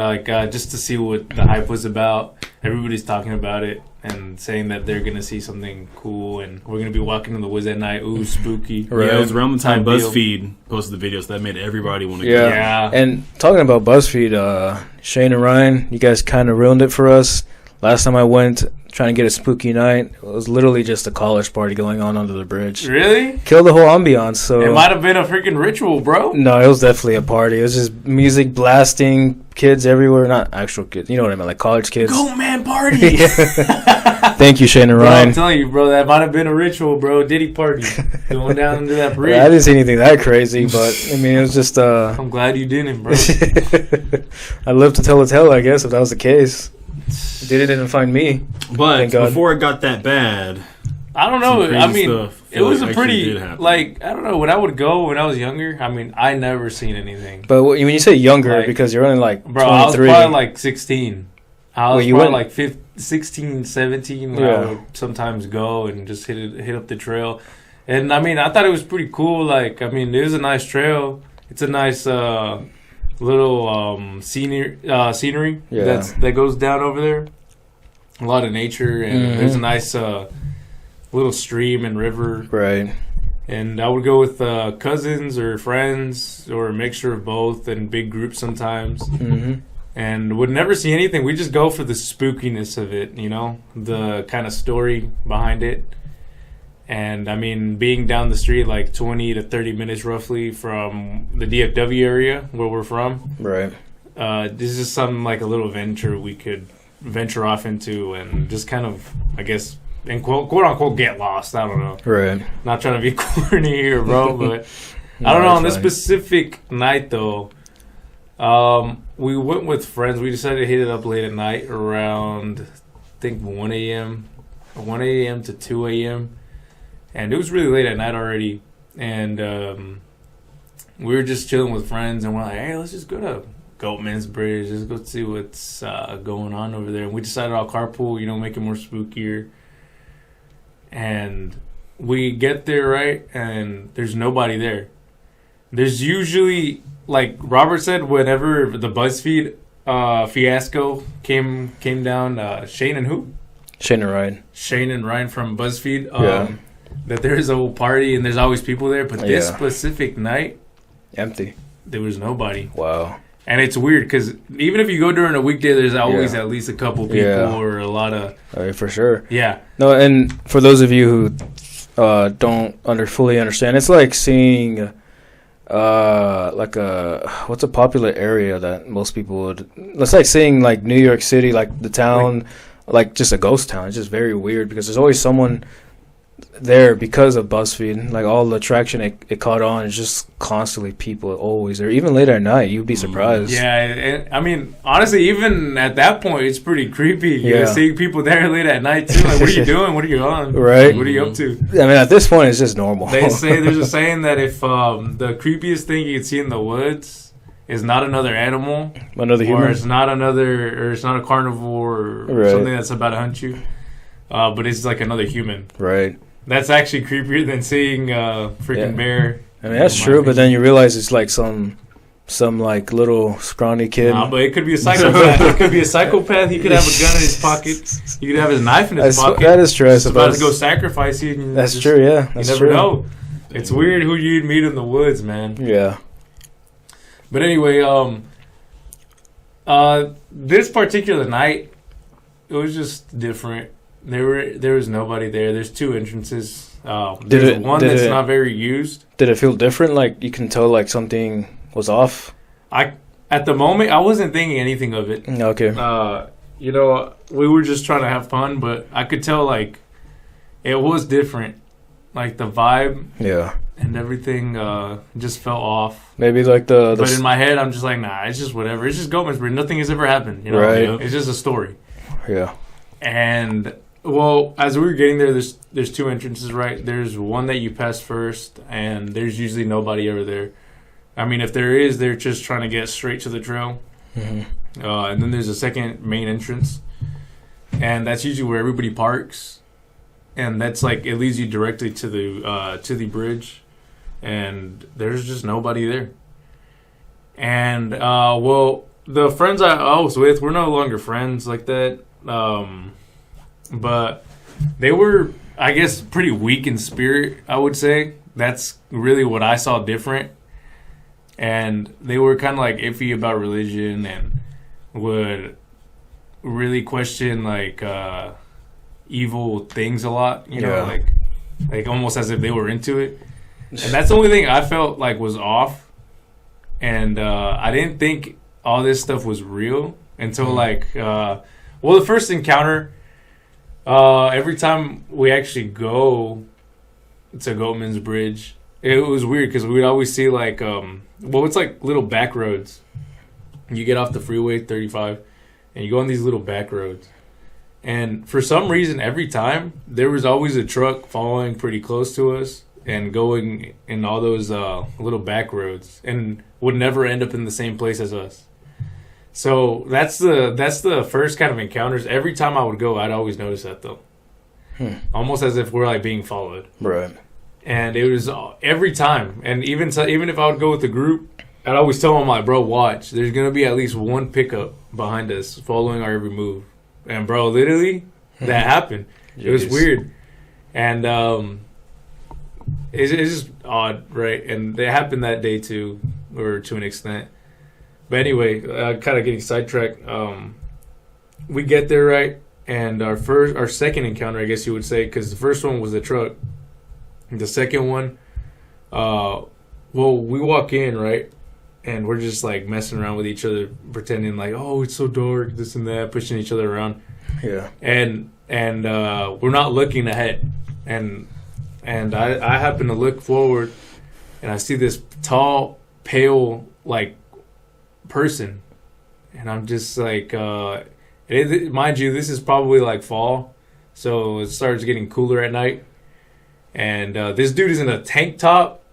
just to see what the hype was about. Everybody's talking about it and saying that they're gonna see something cool, and we're gonna be walking in the woods at night. Ooh, spooky! Right. Yeah, it was around the time Type BuzzFeed posted the videos that made everybody want to Yeah. go. Yeah. And talking about BuzzFeed, Shane and Ryan, you guys kind of ruined it for us. Last time I went trying to get a spooky night, it was literally just a college party going on under the bridge. Really? Killed the whole ambiance. So It might have been a freaking ritual, bro. no, it was definitely a party. It was just music blasting, kids everywhere. Not actual kids, you know what I mean, like college kids. Goatman party. Thank you, Shane and Bro, Ryan. I'm telling you, bro, that might have been a ritual, bro. Diddy party. Going down under that bridge. I didn't see anything that crazy, but I mean, it was just. I'm glad you didn't, bro. I live to tell the tale, I guess, if that was the case. Diddy didn't find me. But Thank God. before it got that bad, I don't some know. crazy I mean, stuff it was a actually pretty, did happen. like, I don't know. When I would go when I was younger, I mean, I never seen anything. But when you say younger, Like, because you're only like Bro, I was 23. probably like 16. I was Well, you probably went- like 15, 16, 17 when Yeah. I would sometimes go and just hit up the trail. And I mean, I thought it was pretty cool. Like, I mean, it was a nice trail. It's a nice little scenery Yeah. that goes down over there. A lot of nature, and there's a nice little stream and river. Right. And I would go with cousins or friends or a mixture of both, and big groups sometimes. Mm-hmm. And would never see anything. We just go for the spookiness of it, you know, the kind of story behind it. And I mean, being down the street like 20 to 30 minutes roughly from the DFW area where we're from, Right. this is something like a little venture we could venture off into and just kind of, I guess, and quote unquote, get lost. I don't know. Right. Not trying to be corny here, bro, but No, I don't know. it's On this fine. specific night, though, we went with friends. We decided to hit it up late at night around, I think, 1 a.m. to 2 a.m. And it was really late at night already. And we were just chilling with friends, and we're like, hey, let's just go to Goatmans Bridge. Let's go see what's going on over there. And we decided I'll carpool, you know, make it more spookier. And we get there, right, and there's nobody there. There's usually, like Robert said, whenever the BuzzFeed fiasco came down, Shane and who? Shane and Ryan. Shane and Ryan from BuzzFeed. Yeah. That there's a party and there's always people there, but this Yeah. specific night, Empty. there was nobody. Wow. And it's weird because even if you go during a weekday, there's always at least a couple people Yeah. or a lot of For sure. yeah. No, and for those of you who don't fully understand, it's like seeing like what's a popular area that most people would. It's like seeing like New York City, like the town, like just a ghost town. It's just very weird because there's always someone there because of BuzzFeed. Like all the traction it caught on, it's just constantly people always there. Even late at night, you'd be surprised. Yeah, and I mean, honestly, even at that point, it's pretty creepy. You know, seeing people there late at night too. Like, what are you doing? What are you on? Right. What are you up to? I mean, at this point, it's just normal. They say there's a saying that if the creepiest thing you can see in the woods is not another animal, Another or human. it's not a carnivore, or Right. something that's about to hunt you, but it's like another human. Right. That's actually creepier than seeing a freaking bear. I mean, that's true, but then you realize it's like some like little scrawny kid. Nah, but it could be a psychopath. It could be a psychopath. He could have a gun in his pocket. He could have his knife in his pocket. That is true. I He's about suppose. to go sacrifice you. And That's true. Yeah, that's you never true. know. It's weird who you'd meet in the woods, man. Yeah. But anyway, this particular night, it was just different. There was nobody there. There's two entrances. There's one that's not very used. Did it feel different? Like you can tell, like something was off. At the moment, I wasn't thinking anything of it. Okay. You know, we were just trying to have fun, but I could tell like it was different. Like the vibe, Yeah. and everything just fell off. Maybe like But in my head, I'm just like, nah, it's just whatever. It's just Goatmans, but nothing has ever happened. You know, Right. It's just a story. Yeah. And well, as we were getting there, there's two entrances, right? There's one that you pass first, and there's usually nobody over there. I mean, if there is, they're just trying to get straight to the trail. Mm-hmm. And then there's a second main entrance, and that's usually where everybody parks. And that's like it leads you directly to the bridge, and there's just nobody there. And well, the friends I was with, we're no longer friends like that. But they were, I guess, pretty weak in spirit, I would say. That's really what I saw different. And they were kind of like iffy about religion and would really question like evil things a lot, you know, like almost as if they were into it. And that's the only thing I felt like was off. And I didn't think all this stuff was real until like the first encounter, every time we actually go to Goatmans Bridge, it was weird because we would always see like it's like little back roads. You get off the freeway 35 and you go on these little back roads. And for some reason, every time, there was always a truck following pretty close to us and going in all those little back roads and would never end up in the same place as us. So that's the first kind of encounters. Every time I would go, I'd always notice that, though. Almost as if we're, like, being followed. Right. And it was every time. And even if I would go with the group, I'd always tell them, like, bro, watch. There's going to be at least one pickup behind us following our every move. And, bro, literally, that happened. It was weird. And it's just odd, right? And it happened that day, too, or to an extent. But anyway, kind of getting sidetracked. We get there, right? And our second encounter, I guess you would say, because the first one was the truck. The second one, we walk in, right? And we're just like messing around with each other, pretending like, oh, it's so dark, this and that, pushing each other around. Yeah. And we're not looking ahead. And I happen to look forward, and I see this tall, pale, like, person. And I'm just like, mind you, this is probably like fall, so it starts getting cooler at night. And this dude is in a tank top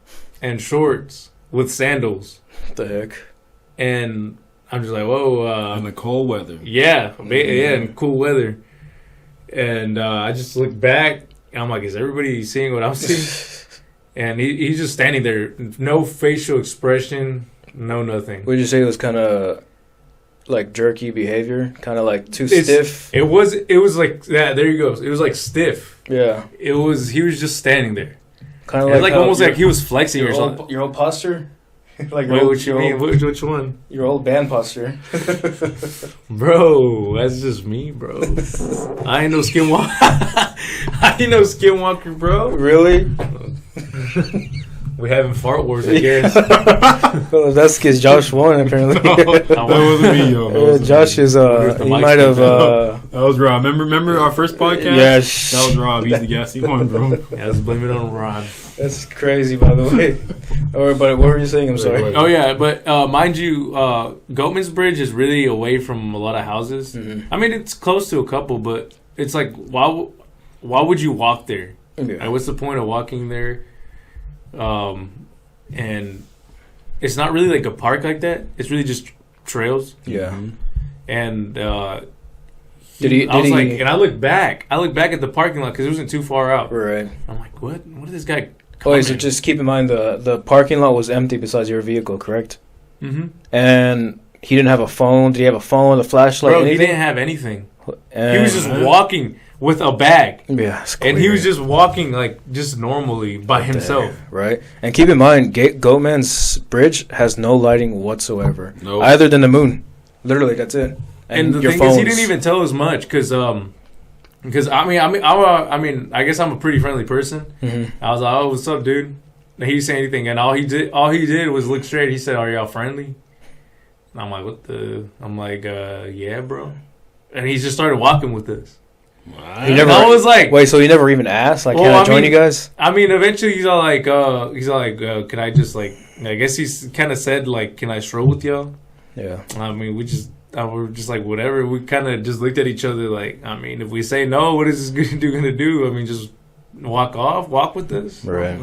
and shorts with sandals. What the heck? And I'm just like, whoa. In the cold weather. Yeah, in cool weather. And I just look back, and I'm like, is everybody seeing what I'm seeing? And he's just standing there. No facial expression, no nothing. Would you say it was kind of like jerky behavior? Kind of like stiff? It was like, yeah, there you go. It was like stiff. Yeah. He was just standing there. Kind of like almost like he was flexing or something. Your old posture? Like what you mean? Which one? Your old band posture. Bro, that's just me, bro. I ain't no Skinwalker. I ain't no Skinwalker, bro. Really? We having fart wars, I guess. Well, that's because Josh won, apparently. That wasn't me, yo. Josh is, he might have... that was Rob. Remember our first podcast? Yeah. That was Rob. He's the guest. He won, bro. Yeah, let's blame it on Rob. That's crazy, by the way. But what were you saying? I'm sorry. Oh, yeah, but mind you, Goatmans Bridge is really away from a lot of houses. Mm-hmm. I mean, it's close to a couple, but it's like, why would you walk there? Yeah. Like, what's the point of walking there? And it's not really like a park like that. It's really just trails. Yeah. And and I look back at the parking lot because it wasn't too far out. Right. I'm like, what is this guy? Oh, so just keep in mind the parking lot was empty besides your vehicle, correct? Mm-hmm. And he didn't have a phone. Did he have a phone, a flashlight? Bro, anything? He didn't have anything. He was just walking with a bag. Yeah, and he was just walking like just normally by himself. Right. And keep in mind, Goatman's Bridge has no lighting whatsoever. Nope. Other than the moon. Literally, that's it. And the thing is, he didn't even tell us much because I guess I'm a pretty friendly person. Mm-hmm. I was like, oh, what's up, dude? And he didn't say anything, and all he did was look straight. He said, are y'all friendly? And I'm like, what the? I'm like, yeah, bro. And he just started walking with us. I was like, wait, so he never even asked? Like, can I join you guys? I mean, eventually he's all like, can I just like? I guess he's kind of said like, can I stroll with y'all? Yeah. I mean, we're just like whatever. We kind of just looked at each other like, I mean, if we say no, what is this gonna do? I mean, just walk with us, right?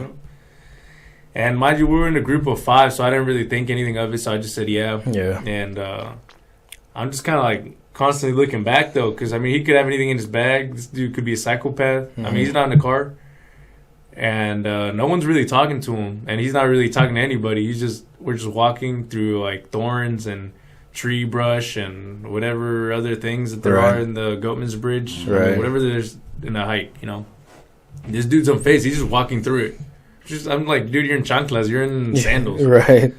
And mind you, we were in a group of 5, so I didn't really think anything of it. So I just said yeah. And I'm just kind of like constantly looking back though, because I mean, he could have anything in his bag. This dude could be a psychopath. Mm-hmm. I mean, he's not in the car. and no one's really talking to him, and he's not really talking to anybody. We're just walking through like thorns and tree brush and whatever other things that there are in the Goatmans Bridge, whatever there's in the hike, you know. This dude's on face, he's just walking through it. I'm like, dude, you're in chanclas, you're in sandals, right?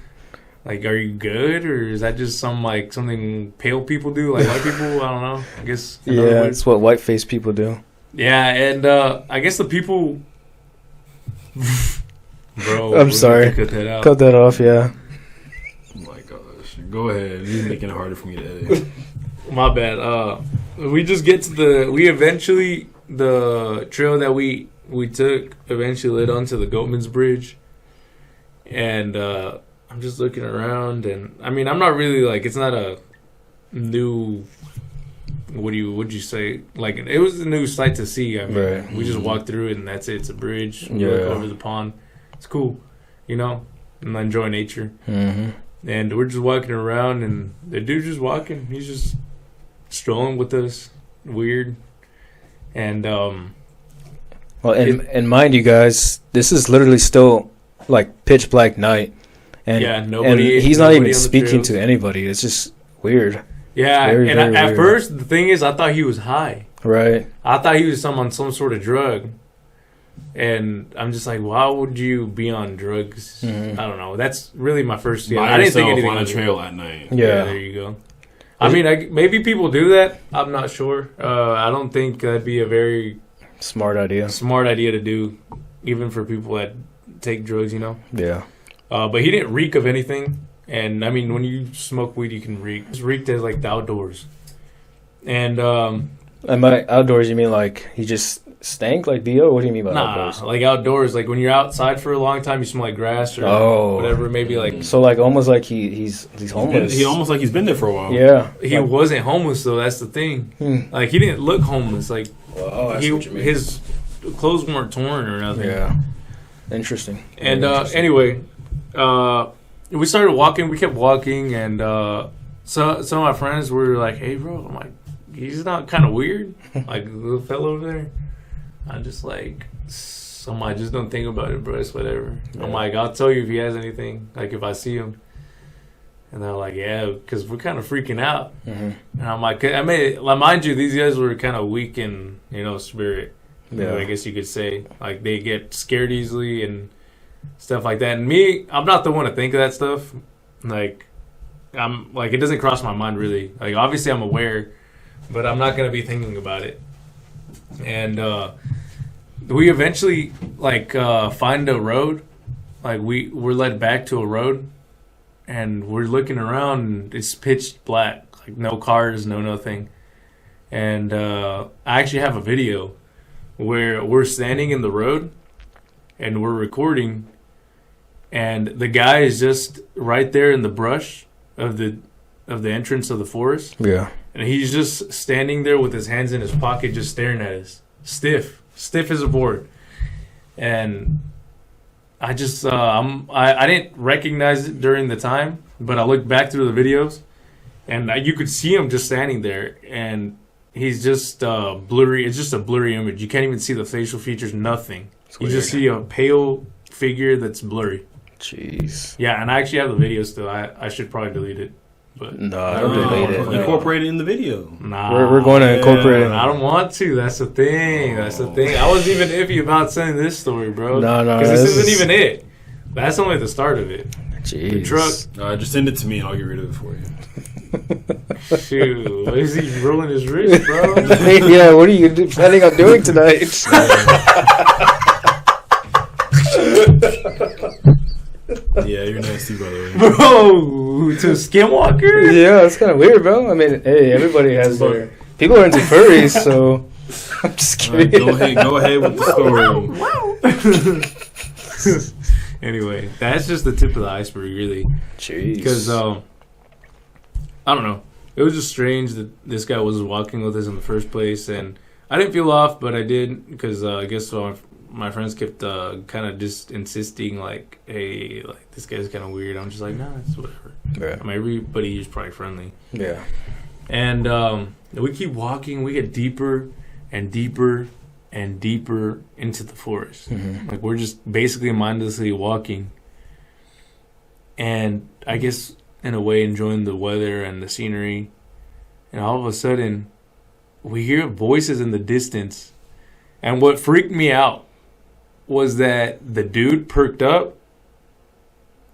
Like, are you good, or is that just something pale people do, like white people? I don't know. I guess. Yeah, it's what white face people do. Yeah, and I guess the people. Bro, I'm sorry. Cut that off. Yeah. Oh my gosh, go ahead. You're making it harder for me to edit. My bad. We just get to the trail that we took eventually led onto the Goatmans Bridge, and I'm just looking around, and I mean, I'm not really like, it's not a new, would you say, like, it was a new sight to see. I mean, we just walked through it, and that's it. It's a bridge. We look over the pond. It's cool, you know, and I enjoy nature. And we're just walking around, and the dude's just walking. He's just strolling with us. Weird. And well, and mind you guys, this is literally still like pitch black night, and he's not even speaking to anybody. It's just weird. Yeah, very, and at first the thing is, I thought he was high. Right. I thought he was on some sort of drug, and I'm just like, why would you be on drugs? I don't know. That's really my first. I didn't think anything on a trail at night. Yeah, there you go. I mean, maybe people do that. I'm not sure. I don't think that'd be a very smart idea to do, even for people that take drugs, you know? Yeah. But he didn't reek of anything. And, I mean, when you smoke weed, you can reek. It's reeked as, like, the outdoors. And by outdoors, you mean, like, he just stank like B.O.? What do you mean by outdoors? Like outdoors, like when you're outside for a long time, you smell like grass or whatever. Maybe like so, like almost like he's homeless. He almost like he's been there for a while. Yeah, he wasn't homeless though. That's the thing. Like he didn't look homeless. Like his clothes weren't torn or nothing. Yeah, interesting. And anyway, we started walking. We kept walking, and some of my friends were like, "Hey, bro," I'm like, "He's not kind of weird, like the little fellow over there." I just like, I just don't think about it, bro. It's whatever. Yeah. I'm like, I'll tell you if he has anything, like if I see him. And they're like, yeah, because we're kind of freaking out. And I'm like, mind you, these guys were kind of weak in, spirit. Yeah. I guess you could say. Like, they get scared easily and stuff like that. And me, I'm not the one to think of that stuff. Like, it doesn't cross my mind really. Like, obviously I'm aware, but I'm not going to be thinking about it. And we eventually find a road. Like we're led back to a road, and we're looking around, and it's pitch black, like no cars, no nothing. And I actually have a video where we're standing in the road and we're recording, and the guy is just right there in the brush of the entrance of the forest. Yeah. And he's just standing there with his hands in his pocket, just staring at us. Stiff as a board. And I just, I didn't recognize it during the time, but I looked back through the videos, and you could see him just standing there, and he's just blurry. It's just a blurry image. You can't even see the facial features, nothing. You just see a pale figure that's blurry. Jeez. Yeah, and I actually have the video still. I should probably delete it. But no, don't delete it. Incorporate it in the video. Nah, we're going to incorporate it. I don't want to. That's the thing. I was even iffy about sending this story, bro. No. Because this isn't even it. That's only the start of it. Jeez. The truck. Just send it to me and I'll get rid of it for you. Shoot. What is he rolling his wrist, bro? Yeah, what are you planning on doing tonight? Yeah, you're nasty, by the way. Bro, to Skinwalkers? Yeah, it's kind of weird, bro. I mean, hey, everybody has their... People are into furries, so... I'm just kidding. Right, go ahead with the story. Anyway, that's just the tip of the iceberg, really. Jeez. Because, I don't know. It was just strange that this guy was walking with us in the first place, and I didn't feel off, but I did, because I guess my friends kept kind of just insisting, like, hey, like, this guy's kind of weird. I'm just like, nah, it's whatever. Yeah. I mean, everybody is probably friendly. Yeah. And we keep walking. We get deeper and deeper and deeper into the forest. Like, we're just basically mindlessly walking. And I guess, in a way, enjoying the weather and the scenery. And all of a sudden, we hear voices in the distance. And what freaked me out was that the dude perked up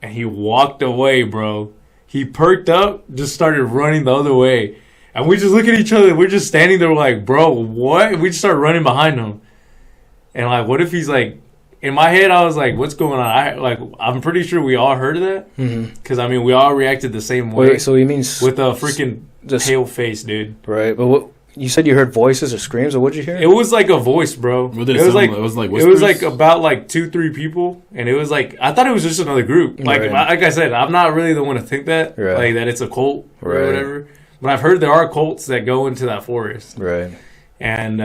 and he walked away, bro. He perked up, just started running the other way. And we just look at each other. We're just standing there like, bro, what? And we just start running behind him. And like, what if he's like, in my head, I was like, what's going on? I'm pretty sure we all heard of that. Because, I mean, we all reacted the same way. Wait, so he means... With a freaking pale face, dude. Right, but what... You said you heard voices or screams, or what did you hear? It was like a voice, bro. It was like about like 2-3 people, and it was like, I thought it was just another group. Like I said, I'm not really the one to think that, like that it's a cult or whatever. But I've heard there are cults that go into that forest, right? And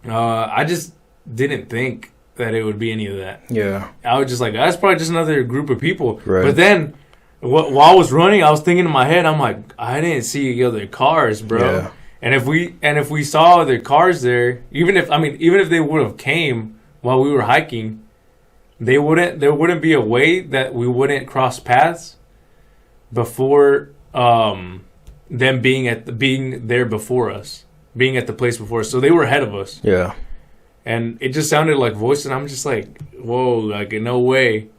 I just didn't think that it would be any of that. Yeah, I was just like, that's probably just another group of people. Right. But then. While I was running, I was thinking in my head, I'm like, I didn't see other cars, bro. Yeah. And if we saw other cars there, even if they would have came while we were hiking, there wouldn't be a way that we wouldn't cross paths before them being there before us, being at the place before us. So they were ahead of us. Yeah. And it just sounded like voices, and I'm just like, whoa, like no way.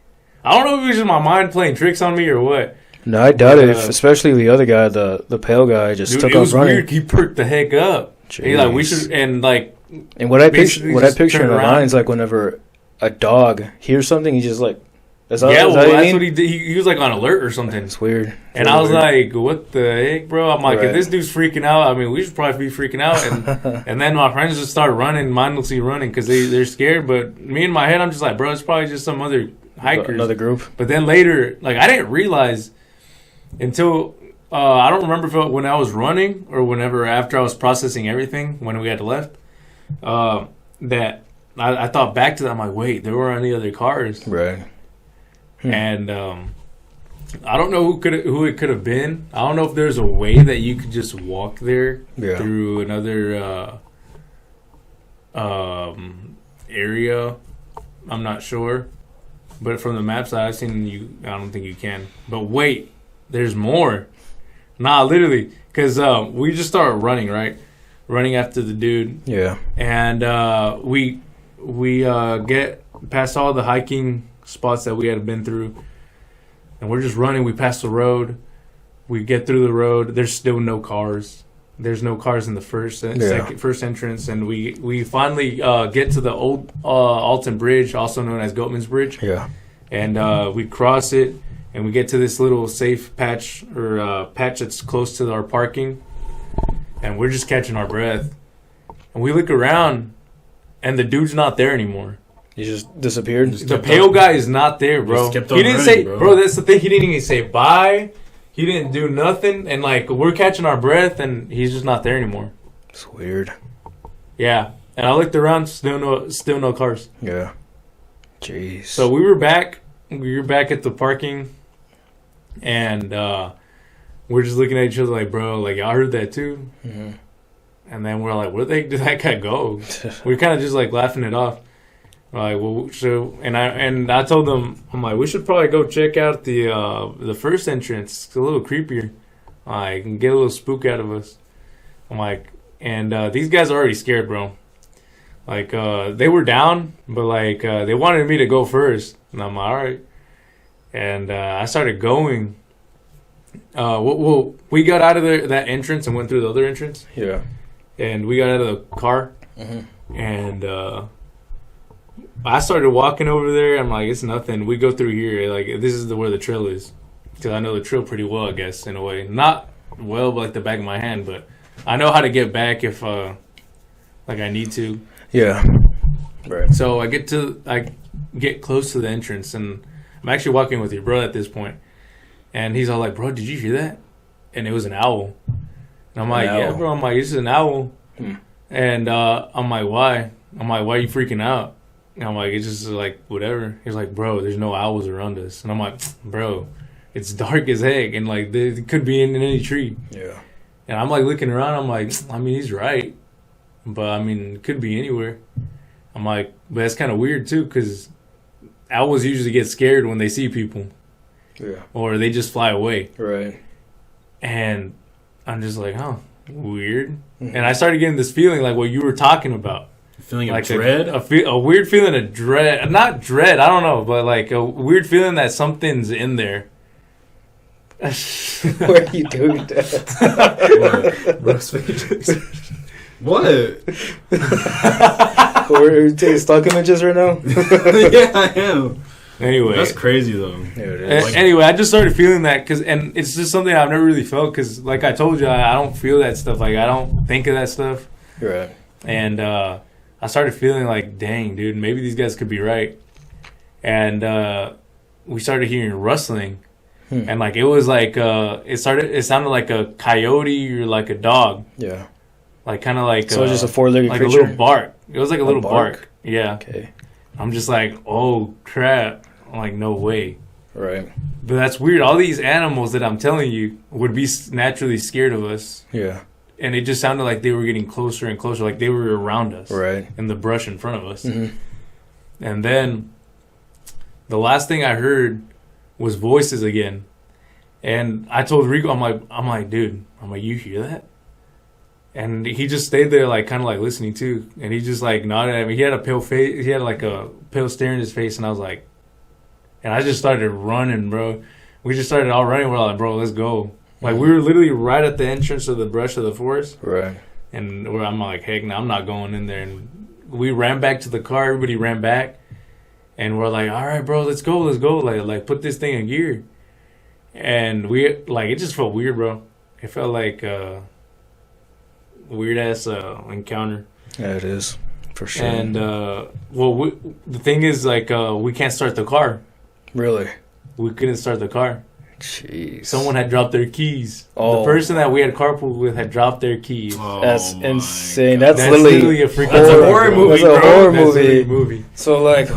I don't know if it was just my mind playing tricks on me or what. No, I doubt it. Especially the other guy, the pale guy, just took off running. Weird. He perked the heck up. He's like, we should, and like. And what I picture in the lines, like whenever a dog hears something, he just like. That's what he did. He was like on alert or something. It's weird. And I was like, what the heck, bro? I'm like, if this dude's freaking out, I mean, we should probably be freaking out. And then my friends just start mindlessly running because they're scared. But me in my head, I'm just like, bro, it's probably just some other hikers. Another group. But then later, like, I didn't realize until, I don't remember if when I was running or whenever after I was processing everything when we had left, that I thought back to that. I'm like, wait, there weren't any other cars. Right. And I don't know who it could have been. I don't know if there's a way that you could just walk there through another area. I'm not sure, but from the maps that I've seen, I don't think you can. But wait, there's more. Nah, literally, because we just started running, right? Running after the dude. Yeah. And we get past all the hiking spots that we had been through, and we're just running. We pass the road, we get through the road. There's still no cars. There's no cars in the first entrance, and we finally get to the old Alton Bridge, also known as Goatmans Bridge. Yeah, and we cross it, and we get to this little safe patch or patch that's close to our parking, and we're just catching our breath, and we look around, and the dude's not there anymore. He just disappeared. The pale guy is not there, bro. He didn't say, bro. That's the thing. He didn't even say bye. He didn't do nothing. And like, we're catching our breath, and he's just not there anymore. It's weird. Yeah, and I looked around. Still no cars. Yeah. Jeez. So we were back. We were back at the parking, and we're just looking at each other like, bro, like y'all heard that too. Mm-hmm. And then we're like, where the heck did that guy go? We're kind of just like laughing it off. Like, well, so and I told them, I'm like, we should probably go check out the first entrance. It's a little creepier. Like, and get a little spook out of us. I'm like, and these guys are already scared, bro. Like, they were down, but like they wanted me to go first, and I'm like, all right. And I started going. We got out of that entrance and went through the other entrance. Yeah. And we got out of the car, and I started walking over there. I'm like, it's nothing. We go through here. Like, this is where the trail is. Because I know the trail pretty well, I guess, in a way. Not well, like the back of my hand, but I know how to get back if, like, I need to. Yeah. Right. So I get close to the entrance, and I'm actually walking with your brother at this point. And he's all like, bro, did you hear that? And it was an owl. And I'm like, yeah, bro. I'm like, this is an owl. And I'm like, why? I'm like, why are you freaking out? And I'm like, it's just like, whatever. He's like, bro, there's no owls around us. And I'm like, bro, it's dark as heck. And like, it could be in any tree. Yeah. And I'm like looking around. I'm like, I mean, he's right. but I mean, it could be anywhere. I'm like, but that's kind of weird too, because owls usually get scared when they see people. Yeah. Or they just fly away. Right. And I'm just like, weird. Mm-hmm. And I started getting this feeling like what you were talking about. Feeling like of dread? A weird feeling of dread. Not dread, I don't know, but like a weird feeling that something's in there. Why are you doing that? What? Are you taking stock images right now? Yeah, I am. Anyway. That's crazy, though. Yeah, it is. Anyway, I just started feeling that, and it's just something I've never really felt, because like I told you, I don't feel that stuff. Like, I don't think of that stuff. Right. And I started feeling like, dang, dude, maybe these guys could be right. And we started hearing rustling. And like it was like it sounded like a coyote or like a dog. Yeah. Like kind of like so just a four-legged like creature? a little bark. It was like a little bark. Yeah. Okay. I'm just like, oh crap. I'm like, no way. Right. But that's weird. All these animals that I'm telling you would be naturally scared of us. Yeah. And it just sounded like they were getting closer and closer, like they were around us. Right. In the brush in front of us. Mm-hmm. And then the last thing I heard was voices again. And I told Rico, I'm like, dude, you hear that? And he just stayed there, like, kind of like listening too. And he just like nodded at me. He had a pale face. He had like a pale stare in his face. And I was like, and I just started running, bro. We just started all running. We're like, bro, let's go. Like, we were literally right at the entrance of the brush of the forest. Right. And I'm like, heck no, I'm not going in there. And we ran back to the car. Everybody ran back. And we're like, all right, bro, let's go. Like put this thing in gear. And we, like, it just felt weird, bro. It felt like a weird-ass encounter. Yeah, it is. For sure. And, the thing is, like, we can't start the car. Really? We couldn't start the car. Jeez. Someone had dropped their keys. Oh. The person that we had carpooled with had dropped their keys. Oh, that's insane. That's literally a freaking horror movie. That's a horror movie. So, like,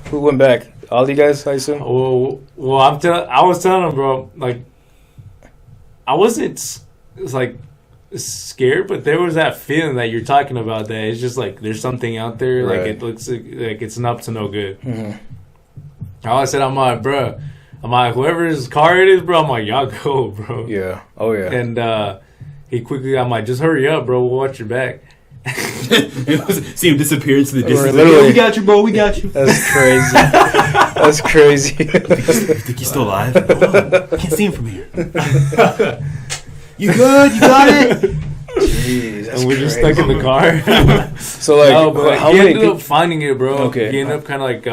who went back? All you guys, I assume? Well, I was telling him, bro, like, I wasn't, like, scared, but there was that feeling that you're talking about that it's just, like, there's something out there, right. Like, it looks like it's up to no good. Mm-hmm. I said, I'm like, bro, whoever's car it is, bro, I'm like, y'all go, bro. Yeah. Oh, yeah. And he quickly, I'm like, just hurry up, bro, we'll watch your back. See him disappear into the distance. Literally, we got you, bro. We got you. That's crazy. That's crazy. Think he's still alive? Hold on. I can't see him from here. You good? You got it? Jeez, and we're just stuck in the car. So like, no, but how he many ended up finding it, bro. Okay. He ended up kind of like.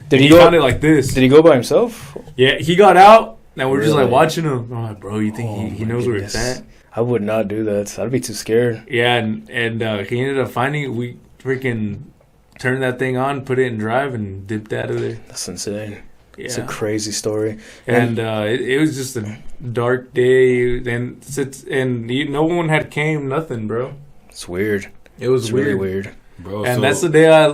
Did he found it like this? Did he go by himself? Yeah, he got out, and we're just Really? like watching him. I'm like, bro, you think he knows where it's at? I would not do that. I'd be too scared. Yeah, and he ended up finding it. We freaking turned that thing on, put it in drive, and dipped out of there. That's insane. Yeah. It's a crazy story. And it was just a dark day, and no one had came, nothing, bro. It's weird. It was it's weird. really weird. Bro, and that's the day I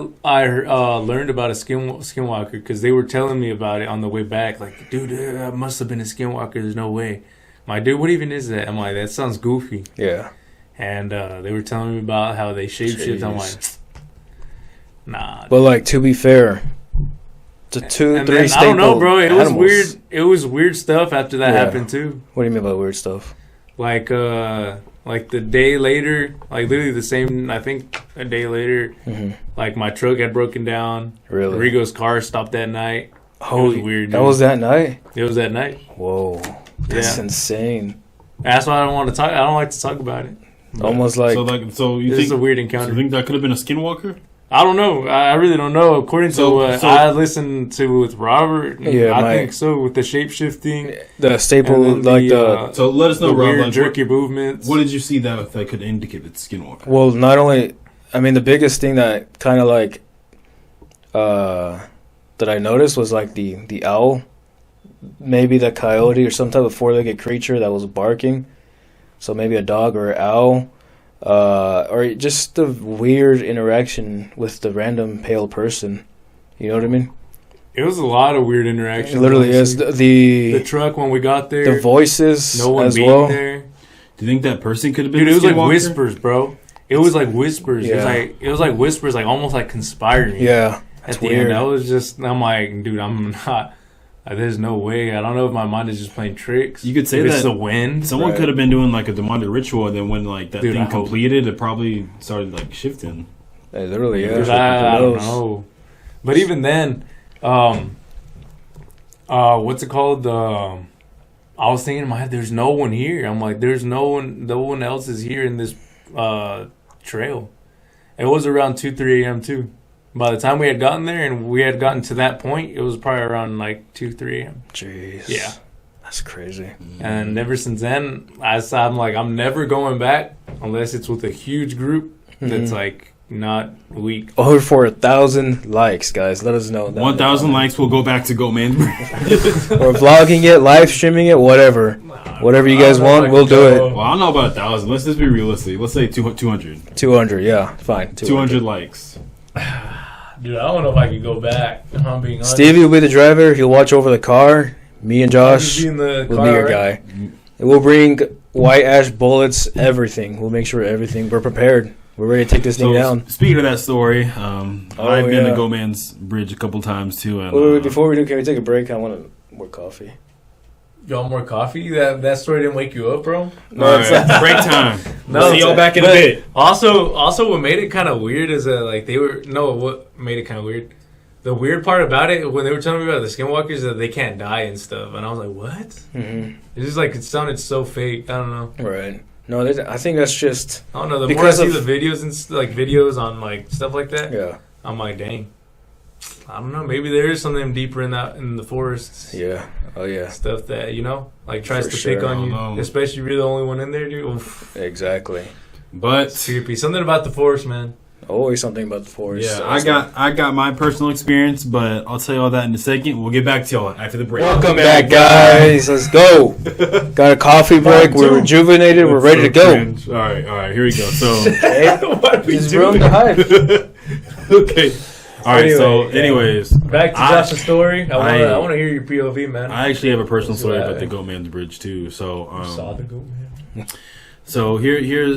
learned about a skinwalker, because they were telling me about it on the way back. Like, dude, that must have been a skinwalker. There's no way. I'm like, dude, what even is that? I'm like, that sounds goofy. Yeah. And they were telling me about how they shapeshift. I'm like, nah. But like, to be fair, the 2-3 staple. I don't know, bro. It animals. was weird. It was weird stuff after that happened too. What do you mean by weird stuff? Like the day later, like literally the same. I think a day later, like my truck had broken down. Really? Rigo's car stopped that night. Oh, it was weird. That dude. was that night. It was that night. Whoa, that's insane. That's why I don't want to talk. I don't like to talk about it. But almost like so you this think is a weird encounter. So you think that could have been a skinwalker? I don't know. I really don't know. According to what I listened to with Robert, I think so. With the shape shifting, the staple, like so let us know, the Rob, weird jerky movements. What did you see that could indicate it's skinwalker? Well, not only, I mean, the biggest thing that kind of like that I noticed was like the owl, maybe the coyote or some type of four-legged creature that was barking. So maybe a dog or an owl. Or just the weird interaction with the random pale person. You know what I mean? It was a lot of weird interactions. It literally is. The truck when we got there. The voices no one as being well. There. Do you think that person could have been Dude, it was Skinwalker? like whispers, bro. it was like whispers. Yeah. It was like whispers, like almost like conspiring. Yeah, At the end, I was just, I'm like, dude, I'm not. There's no way. I don't know if my mind is just playing tricks. You could say if that it's the wind. Someone could have been doing like a demonic ritual, and then when like that Dude, thing I hope. completed, it probably started like shifting. Hey, literally, yeah. Dude, I don't know. But even then, what's it called? I was thinking in my head, there's no one here. I'm like, there's no one else is here in this trail. It was around 2-3 a.m. too. By the time we had gotten there and we had gotten to that point, it was probably around like 2-3 a.m. Jeez. Yeah. That's crazy. And ever since then, I'm like, I'm never going back unless it's with a huge group that's like not weak. Over for 1,000 likes, guys. Let us know. 1,000 likes, we'll go back to Goatmans. We're vlogging it, live streaming it, whatever. Whatever you guys want, we'll do it. Well, I don't know about 1,000. Let's just be realistic. Let's say 200. 200, yeah, fine. 200 likes. Dude, I don't know if I could go back. If I'm being honest. Stevie will be the driver. He'll watch over the car. Me and Josh in the will car, be your right? guy. And we'll bring white ash bullets, everything. We'll make sure everything. We're prepared. We're ready to take this thing down. Speaking of that story, I've been to yeah. Goatmans Bridge a couple times too. And, Wait, before we do, can we take a break? I want more coffee. You want more coffee? That story didn't wake you up, bro? No, it's break time. No, See y'all back in a but bit. Also, what made it kind of weird is that like what made it kind of weird? The weird part about it when they were telling me about the Skinwalkers is that they can't die and stuff, and I was like, what? Mm-hmm. It's just like it sounded so fake. I don't know. Right. No, I think that's just. I don't know. The Because more I see of- the videos and videos on like stuff like that, Yeah. I'm like, dang. I don't know. Maybe there is something deeper in the forests. Yeah. Oh, yeah. Stuff that like tries For to sure. pick on I you, don't know. especially if you're the only one in there, dude. Oof. Exactly. But Creepy. Something about the forest, man. Always something about the forest. yeah, I got my personal experience, but I'll tell you all that in a second. We'll get back to y'all after the break. Welcome back, guys. Let's go. Got a coffee break. We're rejuvenated. We're ready to go. Cringe. All right, here we go. So, Just ruined the hype. okay. All right, so Anyway, anyways, Back to Josh's story. I want to hear your POV, man. I actually have a personal story Yeah. about the Goatmans Bridge too. So, saw the goat, man. so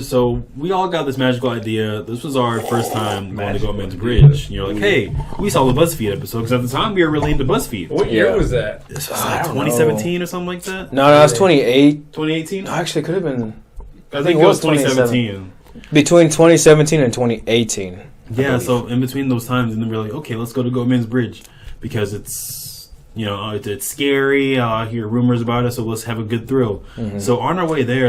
so we all got this magical idea. This was our first time going to Goatmans Bridge. You're like, hey, we saw the BuzzFeed episode because at the time we were really into BuzzFeed. What year Yeah. was that? This was I like don't 2017 or something like that. No, that's 28. 2018. No, actually, it could have been I think it was 2017. between 2017 and 2018. Yeah, so in between those times, and then we're like, okay, let's go to Goatmans Bridge because it's it's scary. I hear rumors about it, so let's have a good thrill. Mm-hmm. So on our way there,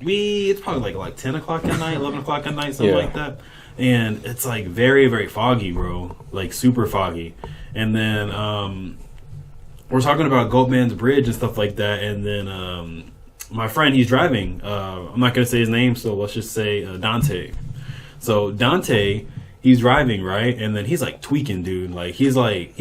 it's probably like 10 o'clock at night, 11 o'clock at night, something Yeah. like that, and it's like very, very foggy, bro, like super foggy. And then we're talking about Goatmans Bridge and stuff like that, and then my friend, he's driving. I'm not gonna say his name, so let's just say Dante. So Dante, he's driving, right? And then he's like tweaking, dude. Like he's already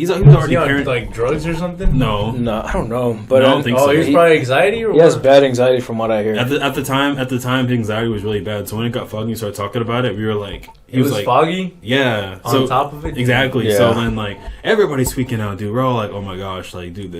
parent. Like drugs or something? No, No, I don't know. But I don't think so. He was probably anxiety or He has what? bad anxiety from what I hear. At the time, his anxiety was really bad. So when it got foggy, and started talking about it, we were like, It was like, foggy yeah. on top of it? Exactly. Yeah. So then like everybody's freaking out, dude. We're all like, oh my gosh, like dude,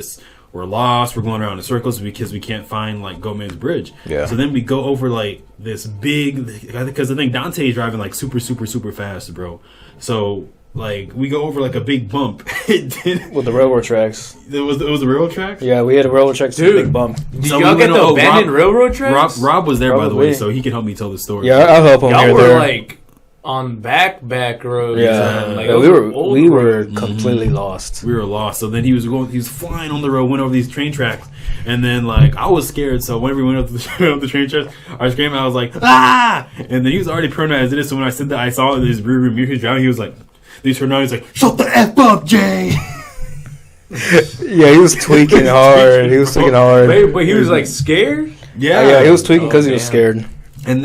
we're lost. We're going around in circles because we can't find like Goatmans Bridge. Yeah. So then we go over like this big, because I think Dante is driving like super, super, super fast, bro. So like we go over like a big bump. With the railroad tracks. It was the railroad tracks. Yeah, we had a railroad tracks to a Dude. big bump. Did So y'all we get went the on- abandoned Rob- railroad tracks? Rob was there by the way, Probably. so he can help me tell the story. Yeah, I'll help him Y'all here. were There. like on back roads. Yeah, and, like, yeah, those we were old we were roads. completely lost. We were lost. So then he was flying on the road, went over these train tracks, and then like I was scared. So whenever we went up the train tracks, I was screaming. I was like, ah! And then he was already paranoid as it is. So when I said that, I saw in his rear view mirror, he was driving. He was like, he turned around. He's like, shut the f up, Jay. Yeah, he was tweaking hard. He was tweaking hard. But he was like scared? Yeah, he was tweaking because he was damn. scared. And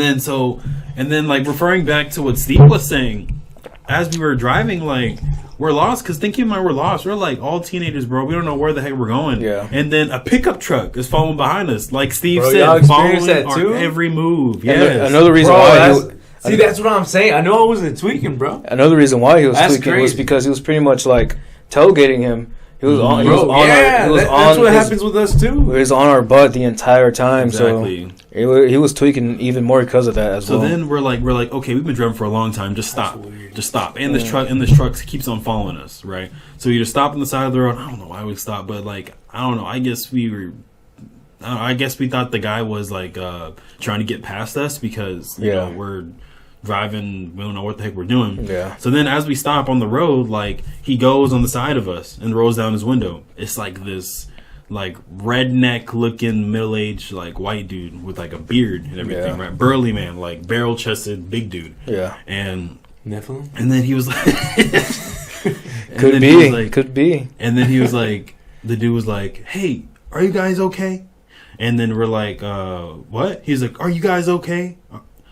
then like referring back to what Steve was saying, as we were driving, like we're lost because thinking about we're lost. We're like all teenagers, bro. We don't know where the heck we're going. Yeah. And then a pickup truck is following behind us, like Steve Bro, said, y'all following experienced that too? our every move. And Yes. another reason Bro, why that's what I'm saying. I know I wasn't tweaking, bro. another reason why he was That's tweaking was crazy. because he was pretty much like tailgating him, He was on. He Bro, was on. that's what happens with us too. He was on our butt the entire time. Exactly. So he was tweaking even more because of that as well. So then we're like, okay, we've been driving for a long time. Just stop. And this truck keeps on following us, right? So you just stop on the side of the road. I don't know why we stopped, but like, I don't know. I guess we thought the guy was like trying to get past us because you know, we're driving, we don't know what the heck we're doing. Yeah. So then as we stop on the road, like, he goes on the side of us and rolls down his window. It's like this like redneck looking middle-aged like white dude with like a beard and everything, right? Burly man, like barrel chested big dude. Yeah. And Nephilim? And then he was like could be. And then he was like, the dude was like, "Hey, are you guys okay?" And then we're like, what? He's like, "Are you guys okay?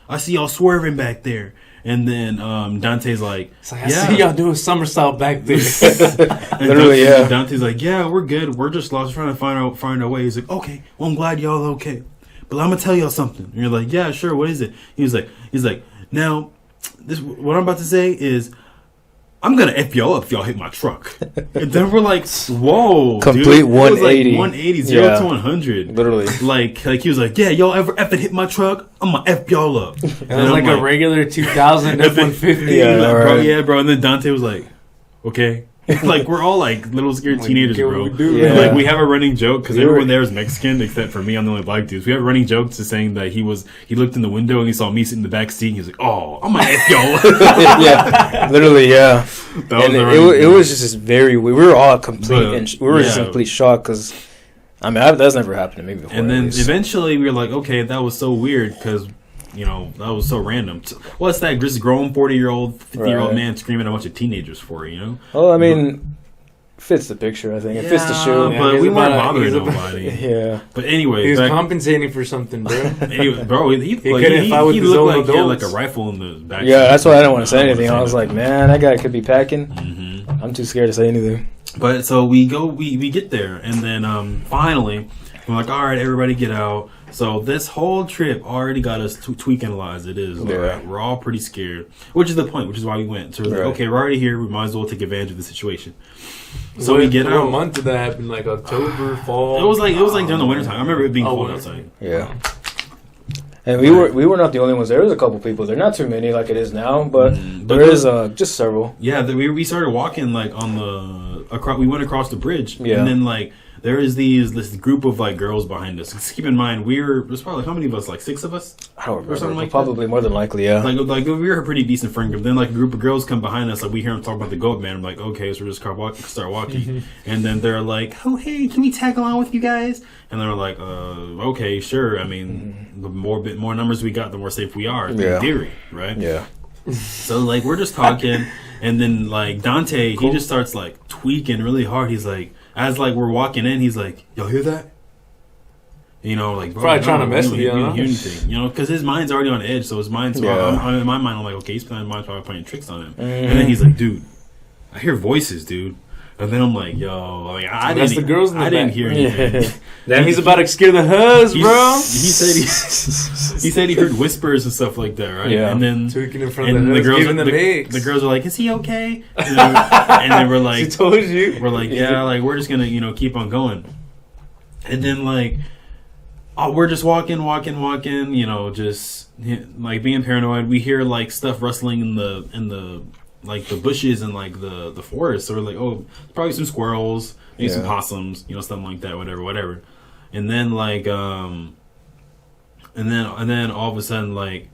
I see y'all swerving back there." And then Dante's like, I see y'all doing somersault back there. Literally, Dante's like, "Yeah, we're good. We're just lost trying to find our way." He's like, "Okay, well, I'm glad y'all okay. But I'm going to tell y'all something." And you're like, "Yeah, sure. What is it?" He's like, "Now, what I'm about to say is, I'm going to F y'all up if y'all hit my truck." And then we're like, whoa. Complete dude. 180. Like 180, 0 to 100. Literally. Like he was like, "Yeah, y'all ever effing hit my truck? I'm going to F y'all up." And it was like a regular 2000 F-150. Yeah, bro. And then Dante was like, "Okay." Like, we're all like little scared teenagers, bro. Yeah. Like, we have a running joke because everyone there is Mexican except for me. I'm the only black dude. So we have a running joke to saying that he looked in the window and he saw me sitting in the back seat and he was like, "Oh, I'm gonna F y'all." Yeah, literally, yeah. It was just very weird. We were all just complete shock because I mean that's never happened to me before. And then eventually we were like, okay, that was so weird because, you know, that was so random. What's that just grown 40-year-old, 50-year-old man screaming at a bunch of teenagers for, you know? Well, I mean, fits the picture, I think. It fits the show. Yeah, but we weren't bothering nobody. Yeah. But anyway. He was compensating for something, bro. Anyway, bro, he couldn't fight with his own looked like he had like adults. a rifle in the back. Yeah, that's why I didn't want to say anything. I was like, man, that guy could be packing. Mm-hmm. I'm too scared to say anything. But so we get there, and then finally, we're like, all right, everybody get out. So this whole trip already got us tweaking a lot as it is. Yeah. Right? We're all pretty scared, which is the point, which is why we went. So we're like, okay, we're already here. We might as well take advantage of the situation. So we get out. What month did that happen? Like October, fall? It was like during the wintertime. I remember it being cold outside. Yeah. And we were not the only ones. There was a couple people there, not too many like it is now, but there is just several. Yeah, we started walking like on the we went across the bridge, yeah. And then like there is this group of like girls behind us. Just keep in mind there's probably how many of us? Like 6 of us? I don't remember. Or something like probably that. more than likely, yeah. Like we were a pretty decent friend group. Then like a group of girls come behind us. Like we hear them talk about the Goatman. I'm like, okay, so we're just start walking. And then they're like, "Oh hey, can we tag along with you guys?" And they're like, okay, sure. I mean, the more numbers we got, the more safe we are. In theory, right? Yeah. So like we're just talking, and then like Dante, he just starts like tweaking really hard. He's like, as like we're walking in, he's like, "Y'all hear that?" You know, like probably trying to mess with you, hear anything, you know, because his mind's already on edge. So his mind's in my mind. I'm like, okay, he's probably playing tricks on him. Mm-hmm. And then he's like, "Dude, I hear voices, dude." And then I'm like, "Yo, like I didn't hear anything." Then he's about to scare the huzz, bro. He said he heard whispers and stuff like that, right? Yeah. And then tweaking in front of the girls, the girls are like, "Is he okay?" And then we're like, "She told you." We're like, "Yeah, like we're just gonna keep on going." And then like, we're just walking, you know, just like being paranoid. We hear like stuff rustling in the like the bushes and like the forest. So we're like, oh, probably some squirrels, maybe some possums, you know, something like that, whatever. And then like and then all of a sudden like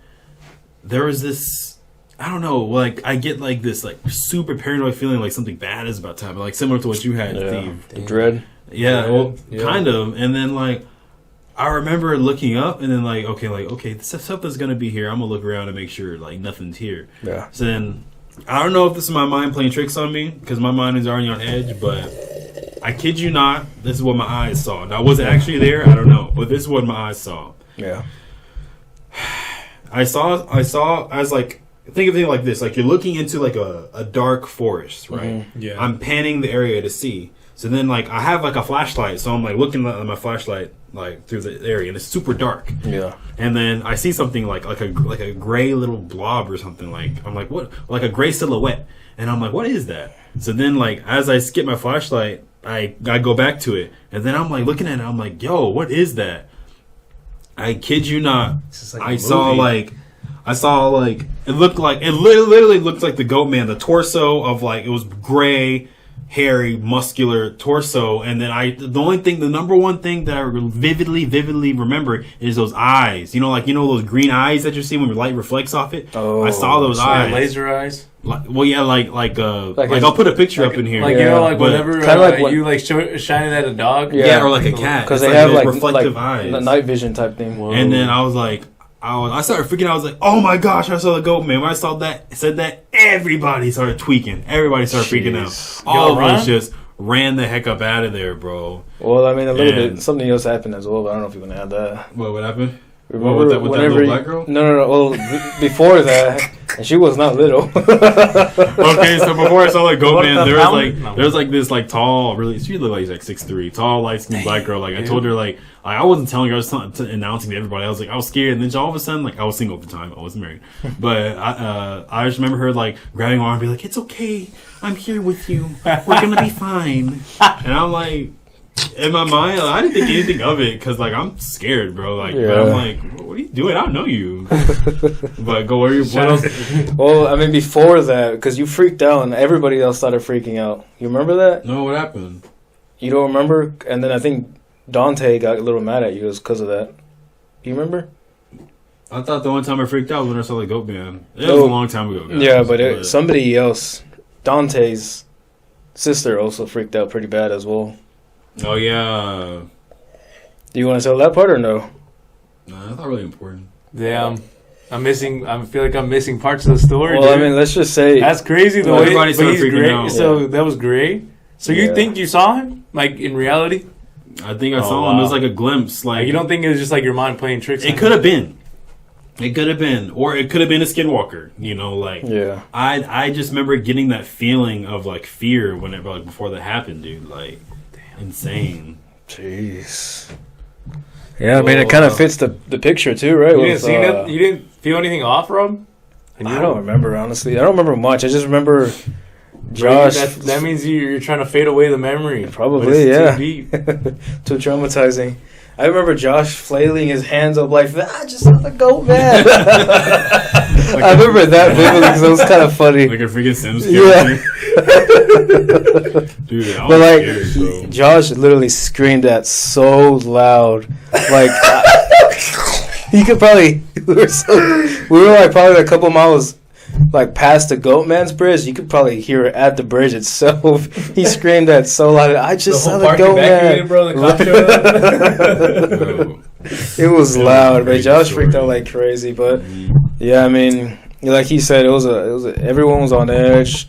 there was this, I don't know, like I get like this like super paranoid feeling like something bad is about to happen, like similar to what you had, Steve. The dread. Yeah, well, kind of. And then like I remember looking up and then like okay, something's gonna be here. I'm gonna look around and make sure like nothing's here. Yeah. So then I don't know if this is my mind playing tricks on me because my mind is already on edge, but I kid you not, this is what my eyes saw. Now, was it actually there? I don't know, but this is what my eyes saw. Yeah. I saw as like, think of it like this, like you're looking into like a dark forest, right? Mm-hmm. Yeah. I'm panning the area to see. So then like I have like a flashlight, so I'm like looking at my flashlight like through the area, and it's super dark. Yeah. And then I see something like a gray little blob or something, like I'm like, what? Like a gray silhouette. And I'm like, what is that? So then like as I skip my flashlight, I go back to it, and then I'm like looking at it. I'm like, yo, what is that? I kid you not. I saw like it literally looked like the Goatman, the torso of like, it was gray, hairy, muscular torso, and then the number one thing that I vividly remember is those eyes. Those green eyes that you see when the light reflects off it. Oh, I saw those eyes, laser eyes. Like I'll put a picture up in here. Whenever you shining at a dog, or like a cat, because they have like reflective eyes, the night vision type thing. Whoa. And then I was like, I started freaking out. I was like, oh my gosh, I saw the Goatman. When I said that, everybody started tweaking. Everybody started freaking out. All of us just ran the heck up out of there, bro. Well, I mean, a little bit. Something else happened as well, but I don't know if you're going to add that. What happened? Remember with that little black girl? No. Well, before that, and she was not little. Okay, so before I saw the Goatman, there was this like tall, she looked like 6'3", tall, light skinned black girl. Like I told her, like I wasn't telling her, I was announcing to everybody. I was like, I was scared, and then all of a sudden, like I was single at the time, I wasn't married, but I just remember her like grabbing my arm and be like, "It's okay, I'm here with you. We're gonna be fine." And I'm like, in my mind, I didn't think anything of it because like I'm scared, bro. Like, but I'm like, what are you doing? I don't know you. But go where you. Well, I mean, before that, because you freaked out and everybody else started freaking out. You remember that? No, what happened? You don't remember? And then I think Dante got a little mad at you because of that. You remember? I thought the one time I freaked out was when I saw the Goatman. It was a long time ago, guys. Yeah, but somebody else, Dante's sister, also freaked out pretty bad as well. Oh yeah. Do you want to tell that part or no? No, that's not really important. Yeah, I feel like I'm missing parts of the story. Well, dude. I mean, let's just say that's crazy. The way everybody started he's freaking gray. out. So that was gray. So you think you saw him, like in reality? I think I saw him. It was like a glimpse. Like you don't think it was just like your mind playing tricks? It could have been. It could have been, or it could have been a Skinwalker. Yeah. I just remember getting that feeling of like fear whenever, like before that happened, dude. Like, insane. Jeez. Yeah, I mean, it kind of fits the picture too, right? You didn't see it? You didn't feel anything off, Rob? I don't remember, honestly. I don't remember much. I just remember Josh. That means you're trying to fade away the memory. Probably, yeah. Too deep. Too traumatizing. I remember Josh flailing his hands up like, I just saw the Goatman. I remember that vividly because it was kind of funny. Like a freaking Sims character. Dude, but like, Josh literally screamed that so loud. Like, you could probably, we were like probably a couple miles like past the Goatman's bridge. You could probably hear it at the bridge itself. He screamed that so loud. I just saw the Goatman. It was loud, but Josh freaked out like crazy. But yeah, I mean, like he said, it was everyone was on edge.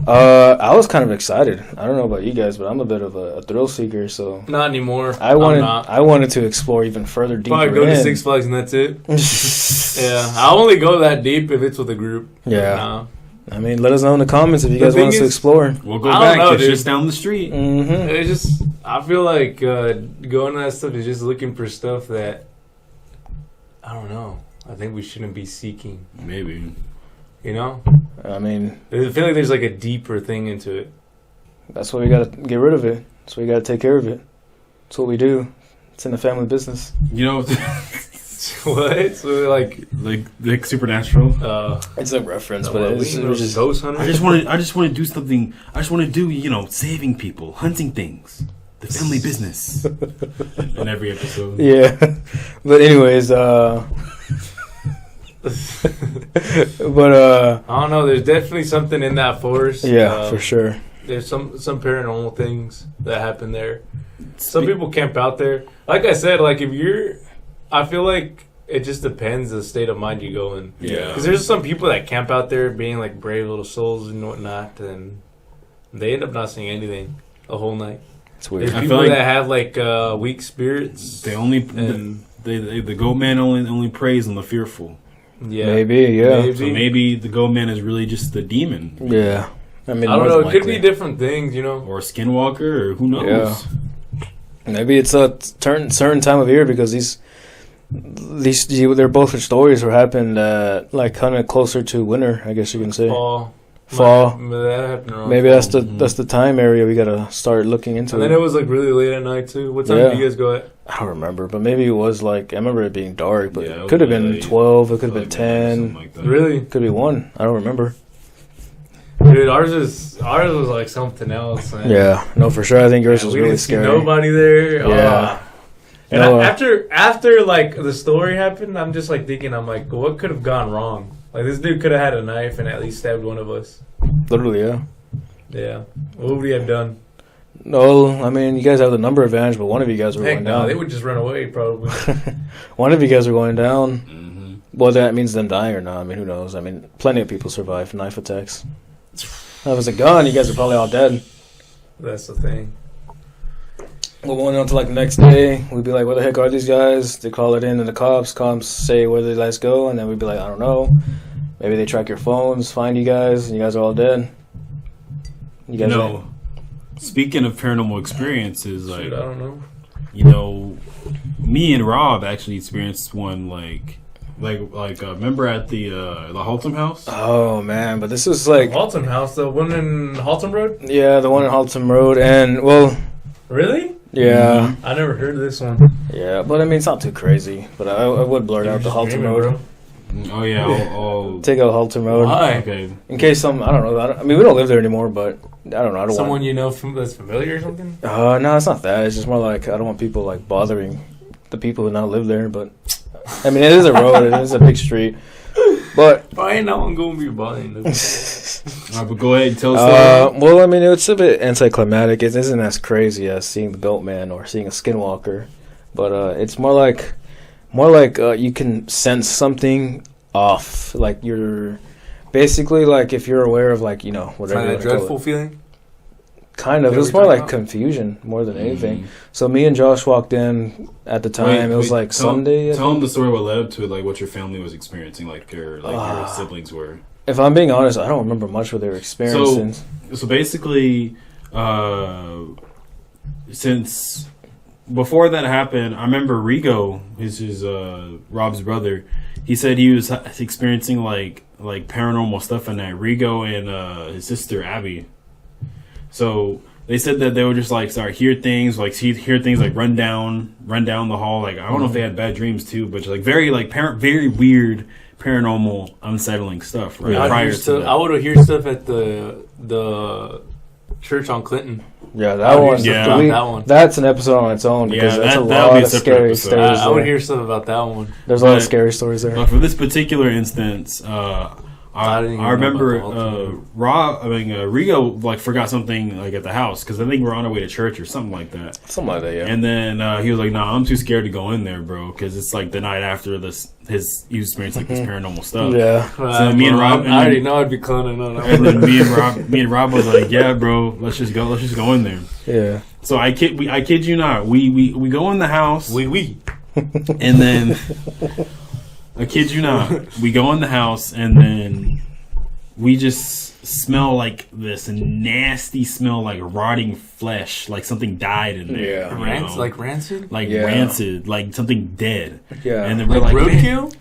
I was kind of excited. I don't know about you guys, but I'm a bit of a thrill seeker, so not anymore. I wanted to explore even further deeper. Probably go to Six Flags and that's it. Yeah, I'll only go that deep if it's with a group. Yeah. I mean, let us know in the comments if you guys want us to explore. We'll go back. It's just down the street. Mm-hmm. It's just, I feel like going to that stuff is just looking for stuff that, I don't know. I think we shouldn't be seeking. Maybe. You know? I mean, I feel like there's like a deeper thing into it. That's why we got to get rid of it. That's why we got to take care of it. That's what we do. It's in the family business. You know, what? So like Supernatural. It's a reference, but it's just ghost hunter. I just want to do something. I just want to do, saving people, hunting things, the family business. In every episode. Yeah, but anyways, but I don't know. There's definitely something in that forest. Yeah, for sure. There's some paranormal things that happen there. Some people camp out there. Like I said, like I feel like it just depends the state of mind you go in. Yeah. Because there's some people that camp out there being like brave little souls and whatnot, and they end up not seeing anything the whole night. It's weird. There's people that have like weak spirits. The Goatman only preys on the fearful. Yeah. Maybe, yeah. Maybe. So maybe the Goatman is really just the demon. Yeah. I mean, I don't know. It could be different things, Or a Skinwalker, or who knows. Yeah. Maybe it's a certain time of year because their both stories were happened like kind of closer to winter, I guess you can say. Fall. fall. That happened around Maybe fall. that's the time area we gotta start looking into. And then it was like really late at night too. What time did you guys go at? I don't remember, but maybe it was like I remember it being dark, but Yeah, it could have been late. 12. It could have Like been 10. like that. Really? Could be 1. I don't remember. Dude, ours was like something else. Man. Yeah, no, for sure. I think yours Yeah, was we really didn't see scary. nobody there. Yeah. And No, after like the story happened, I'm just like thinking, I'm like, what could have gone wrong? Like this dude could have had a knife and at least stabbed one of us. literally, yeah. Yeah. What would we have done? No, I mean, you guys have the number advantage, but one of you guys were Heck going no, down. they would just run away probably. One of you guys are going down. Mhm. Whether that means them dying or not, I mean, who knows? I mean, plenty of people survive knife attacks. If it was a gun, you guys are probably all dead. That's the thing. We're going on to like the next day. We'd be like, where the heck are these guys? They call it in, and the cops say where they let's go, and then we'd be like, I don't know. Maybe they track your phones, find you guys, and you guys are all dead. You guys No. Speaking of paranormal experiences, like, Shoot, I don't know. you know, me and Rob actually experienced one remember at the Haltom house? Oh man, but this was like Haltom House, the one in Haltom Road? yeah, the one in Haltom Road, and well, Really? yeah, I never heard of this one. yeah, but I mean it's not too crazy. But I would blurt out the Haltom Road. Oh yeah, I'll Take out Haltom Road Why? okay. in case some I don't know. I mean we don't live there anymore, but I don't know. I don't Someone want. you know that's familiar or something? No, it's not that. It's just more like I don't want people like bothering the people who not live there. But I mean it is a road. It is a big street. But Why ain't no one gonna be bothering them? All right, but go ahead and tell us. well, I mean it's a bit anticlimactic. It isn't as crazy as seeing the Goatman or seeing a Skinwalker, but it's more like you can sense something off. Like you're basically like if you're aware of like whatever. Kind you of wanna call dreadful it. feeling? Kind of. Is that It's what more you're like talking about? confusion more than anything. So me and Josh walked in at the time. It was like Sunday. I Tell them think. the story what led up to it, like what your family was experiencing, like your siblings were. If I'm being honest, I don't remember much what they were experiencing. So basically, since before that happened, I remember Rigo, is Rob's brother. He said he was experiencing like paranormal stuff in that. Rigo and his sister Abby. So they said that they would just like start hear things like run down the hall. Like I don't know if they had bad dreams too, but just like very very weird paranormal unsettling stuff. Right prior to that. I would hear stuff at the church on Clinton. Yeah, that one. Yeah. We- That one. That's an episode on its own because Yeah, that's a that'll be lot a of separate scary episode. stories. I would there. hear stuff about that one. There's a lot of But- scary stories there. But for this particular instance, I didn't even I know remember about the Ultimate. Rigo like forgot something like at the house because I think we're on our way to church or something like that. Something like that, yeah. And then he was like, "Nah, I'm too scared to go in there, bro, because it's like the night after he experienced like this paranormal stuff." Yeah. So me and Rob, I already know I'd be clowning on that. and then me and Rob was like, "Yeah, bro, let's just go in there." Yeah. So I kid you not, we go in the house, We. and then I kid you not, we go in the house, and then we just smell like this nasty smell, like rotting flesh, like something died in there. Yeah. you know? Like rancid? Like Yeah. rancid, like something dead. Yeah. And then we're Like like, man, roadkill?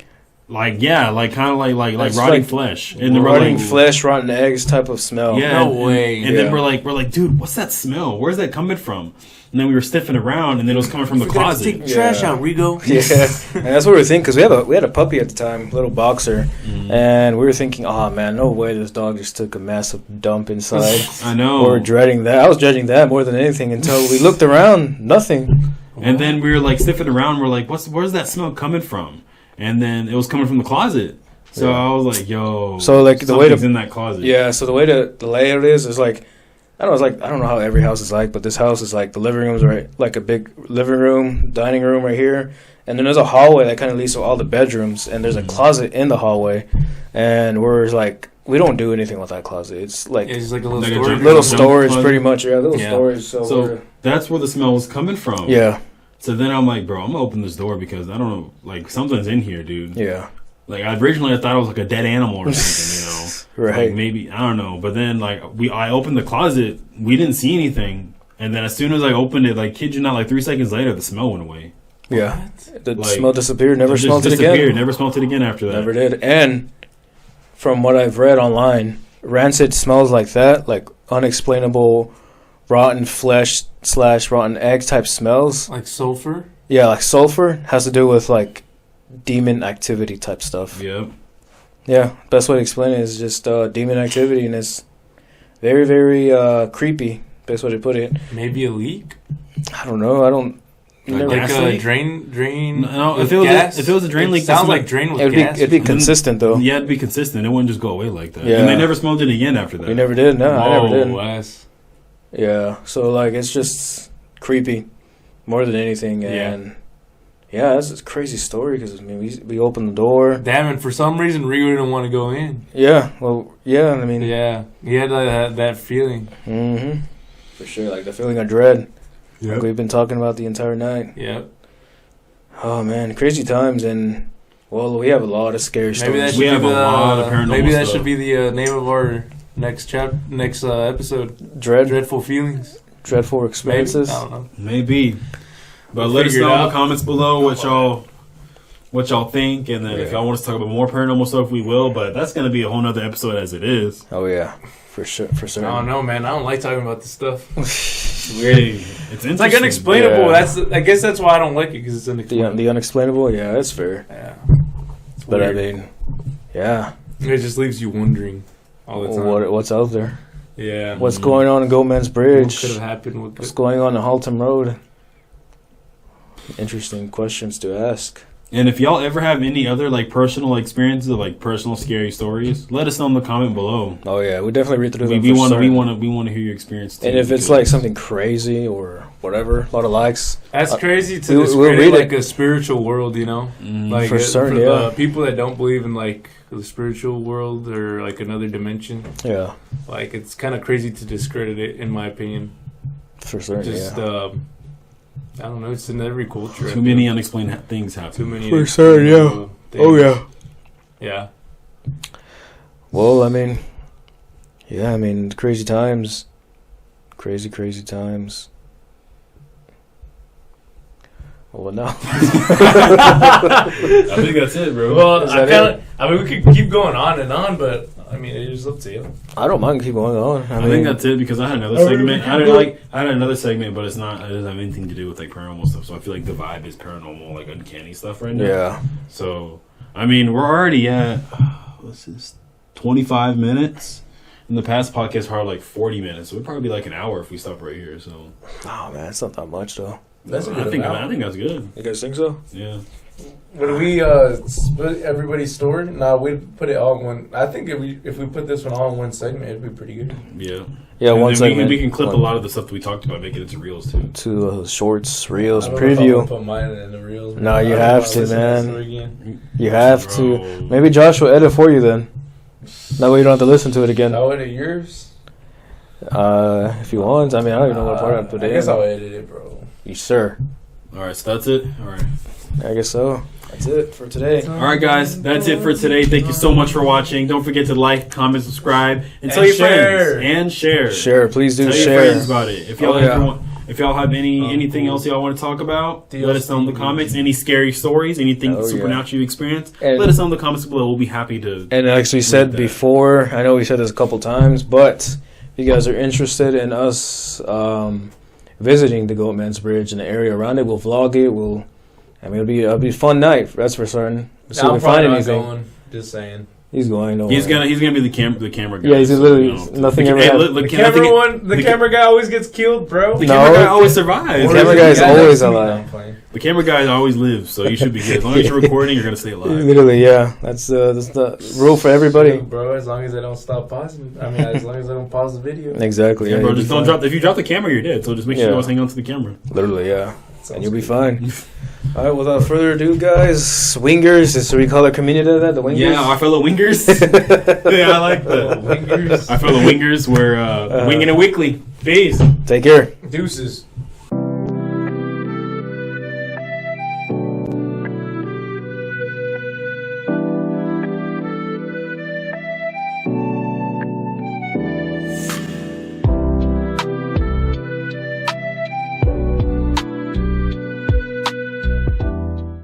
like yeah, like kind of like It's rotting like flesh. And then we're Rotting like, flesh, rotten eggs type of smell. yeah, No and- way. And Yeah. then we're like, dude, what's that smell? Where's that coming from? And then we were sniffing around, and then it was coming from the Forgot to closet. take trash Yeah. out, Rigo. Yeah, and that's what we were thinking because we had a puppy at the time, little boxer, and we were thinking, oh man, no way this dog just took a massive dump inside. I know. We were dreading that. I was dreading that more than anything until we looked around, nothing. And then we were like sniffing around. We're like, where's that smell coming from? And then it was coming from the closet. So Yeah. I was like, yo. So, like, the way something's to- in that closet. Yeah, so the way the layout is like, I don't know how every house is like, but this house is like the living room's right, like a big living room, dining room right here, and then there's a hallway that kind of leads to all the bedrooms, and there's a closet in the hallway, and we're like, we don't do anything with that closet. It's like It's like a little Like a storage. junk- little junk storage, closet? pretty much. Yeah, little Yeah. storage. So, So that's where the smell was coming from. yeah, So then I'm like, bro, I'm gonna open this door because I don't know, like something's in here, dude. yeah, Like originally I thought it was like a dead animal or something, you know. right. Like maybe I don't know, but then like I opened the closet, we didn't see anything, and then as soon as I opened it, like kid you not, like 3 seconds later, the smell went away. Yeah, the Like, smell disappeared. Never It just smelled it disappeared. again. Never smelled it again after that. Never did. And from what I've read online, rancid smells like that, like unexplainable rotten flesh / rotten egg type smells. Like sulfur? Yeah, like sulfur has to do with like demon activity type stuff. Yep. Yeah, best way to explain it is just demon activity, and it's very, very creepy. Best way to put it. Maybe a leak? I don't know. I don't. Like a drain. No, if it was a drain leak, sounds like drain with gas. It'd be consistent though. Yeah, it'd be consistent. It wouldn't just go away like that. Yeah. And they never smelled it again after that. We never did. No, I never did. Wes. Yeah. So like, it's just creepy more than anything, and yeah, that's a crazy story because I mean, we opened the door. Damn, and for some reason Rio didn't want to go in. Yeah. Well, yeah. I mean. Yeah, he had that feeling. Mm-hmm. For sure, like the feeling of dread. Yep. Like we've been talking about the entire night. Yep. Oh man, crazy times, and well, we have a lot of scary stories. We have a lot of paranormal Maybe that stuff. should be the name of our next episode. Dreadful feelings. Dreadful experiences. Maybe. I don't know. Maybe. But We'll let us figure it know in out. the comments below what y'all think, and then if y'all want us to talk about more paranormal stuff, we will. But that's gonna be a whole nother episode as it is. Oh yeah, for sure, for certain. I don't know, man. I don't like talking about this stuff. Really, it's It's like unexplainable. Yeah. I guess that's why I don't like it because it's unexplainable. The unexplainable, yeah, that's fair. Yeah. It's But weird. I mean, yeah, It just leaves you wondering all the time. what's out there? Yeah. What's going on in Goatmans What Bridge? could have happened? What's going on in Haltom Road? Interesting questions to ask. And if y'all ever have any other like personal experiences of like personal scary stories, let us know in the comment below. Oh yeah, we definitely read through them. We for want certain. to hear your experience too. And if it's because- like something crazy or whatever, a lot of likes. That's crazy to we'll describe read like it. a spiritual world, you know? Like For certain, yeah. people that don't believe in like the spiritual world or like another dimension, Yeah, like it's kind of crazy to discredit it, in my opinion. for certain. Just I don't know. It's in every culture. too many unexplained things happen. Too many. For sure, yeah. things. Oh yeah. Yeah. Well, I mean, crazy times. Crazy times. Well, no. I think that's it, bro. Well, Is I that mean, we could keep going on and on, but I mean, it's up to you. I don't mind keep going on. I think that's it because I had another segment. I had another segment, but it doesn't have anything to do with like paranormal stuff. So I feel like the vibe is paranormal, like uncanny stuff right now. Yeah. So I mean, we're already at what's this, 25 minutes. In the past podcast, probably like 40 minutes. So it'd probably be like an hour if we stop right here. So Oh man, it's not that much though. That's a I good think amount. I think that's good. You guys think so? Yeah. Would we split everybody's story? No, we'd put it all in one. I think if we put this one all in one segment, it'd be pretty good. Yeah. Yeah, And one then segment. we can clip one- a lot of the stuff that we talked about, make it into reels too. to shorts, reels, I don't know if I'm preview. gonna put mine in the reels. No, you I don't have know if to, I'll listen that man. story again. You have to. Bro. Maybe Josh will edit for you then. That way you don't have to listen to it again. I'll edit yours. If you want. I mean, I don't even know what part I put I in. guess I'll edit it, bro. You sure? All right, so that's it. All right. I guess so. That's it for today. All right, guys, that's it for today. Thank you so much for watching. Don't forget to like, comment, subscribe, and tell your share. friends and share. Share, please do Tell your share. friends about it. If y'all Oh, yeah. ever want, if y'all have anything else y'all want to talk about, let us know in the comments. Any scary stories, anything Oh, yeah. supernatural you experienced, And- let us know in the comments below. We'll be happy to. And as we said that. before, I know we said this a couple times, but if you guys are interested in us visiting the Goatmans Bridge and the area around it, we'll vlog it. It'll be a fun night. That's for certain. See if I'm we probably find not anything. going. Just saying. He's going. Don't He's worry. gonna be the camera guy. Yeah, he's literally nothing ever happened. The camera guy always gets killed, bro. The No. camera guy always survives. The camera guy is always alive. The camera guy always lives, so you should be good. As long as you're recording, you're gonna stay alive. Literally, yeah. That's the rule for everybody. Bro, as long as I don't stop pausing. I mean, as long as I don't pause the video. Exactly. Yeah, Yeah, bro, you'll just be don't fine. drop. If you drop the camera, you're dead. So just make sure Yeah. you always hang on to the camera. Literally, yeah. And you'll be fine. All right, without further ado, guys, wingers. Is we call our community that the wingers? Yeah, our fellow wingers. Yeah, I like that. Wingers. Our fellow wingers. We're winging it weekly. Peace. Take care. Deuces.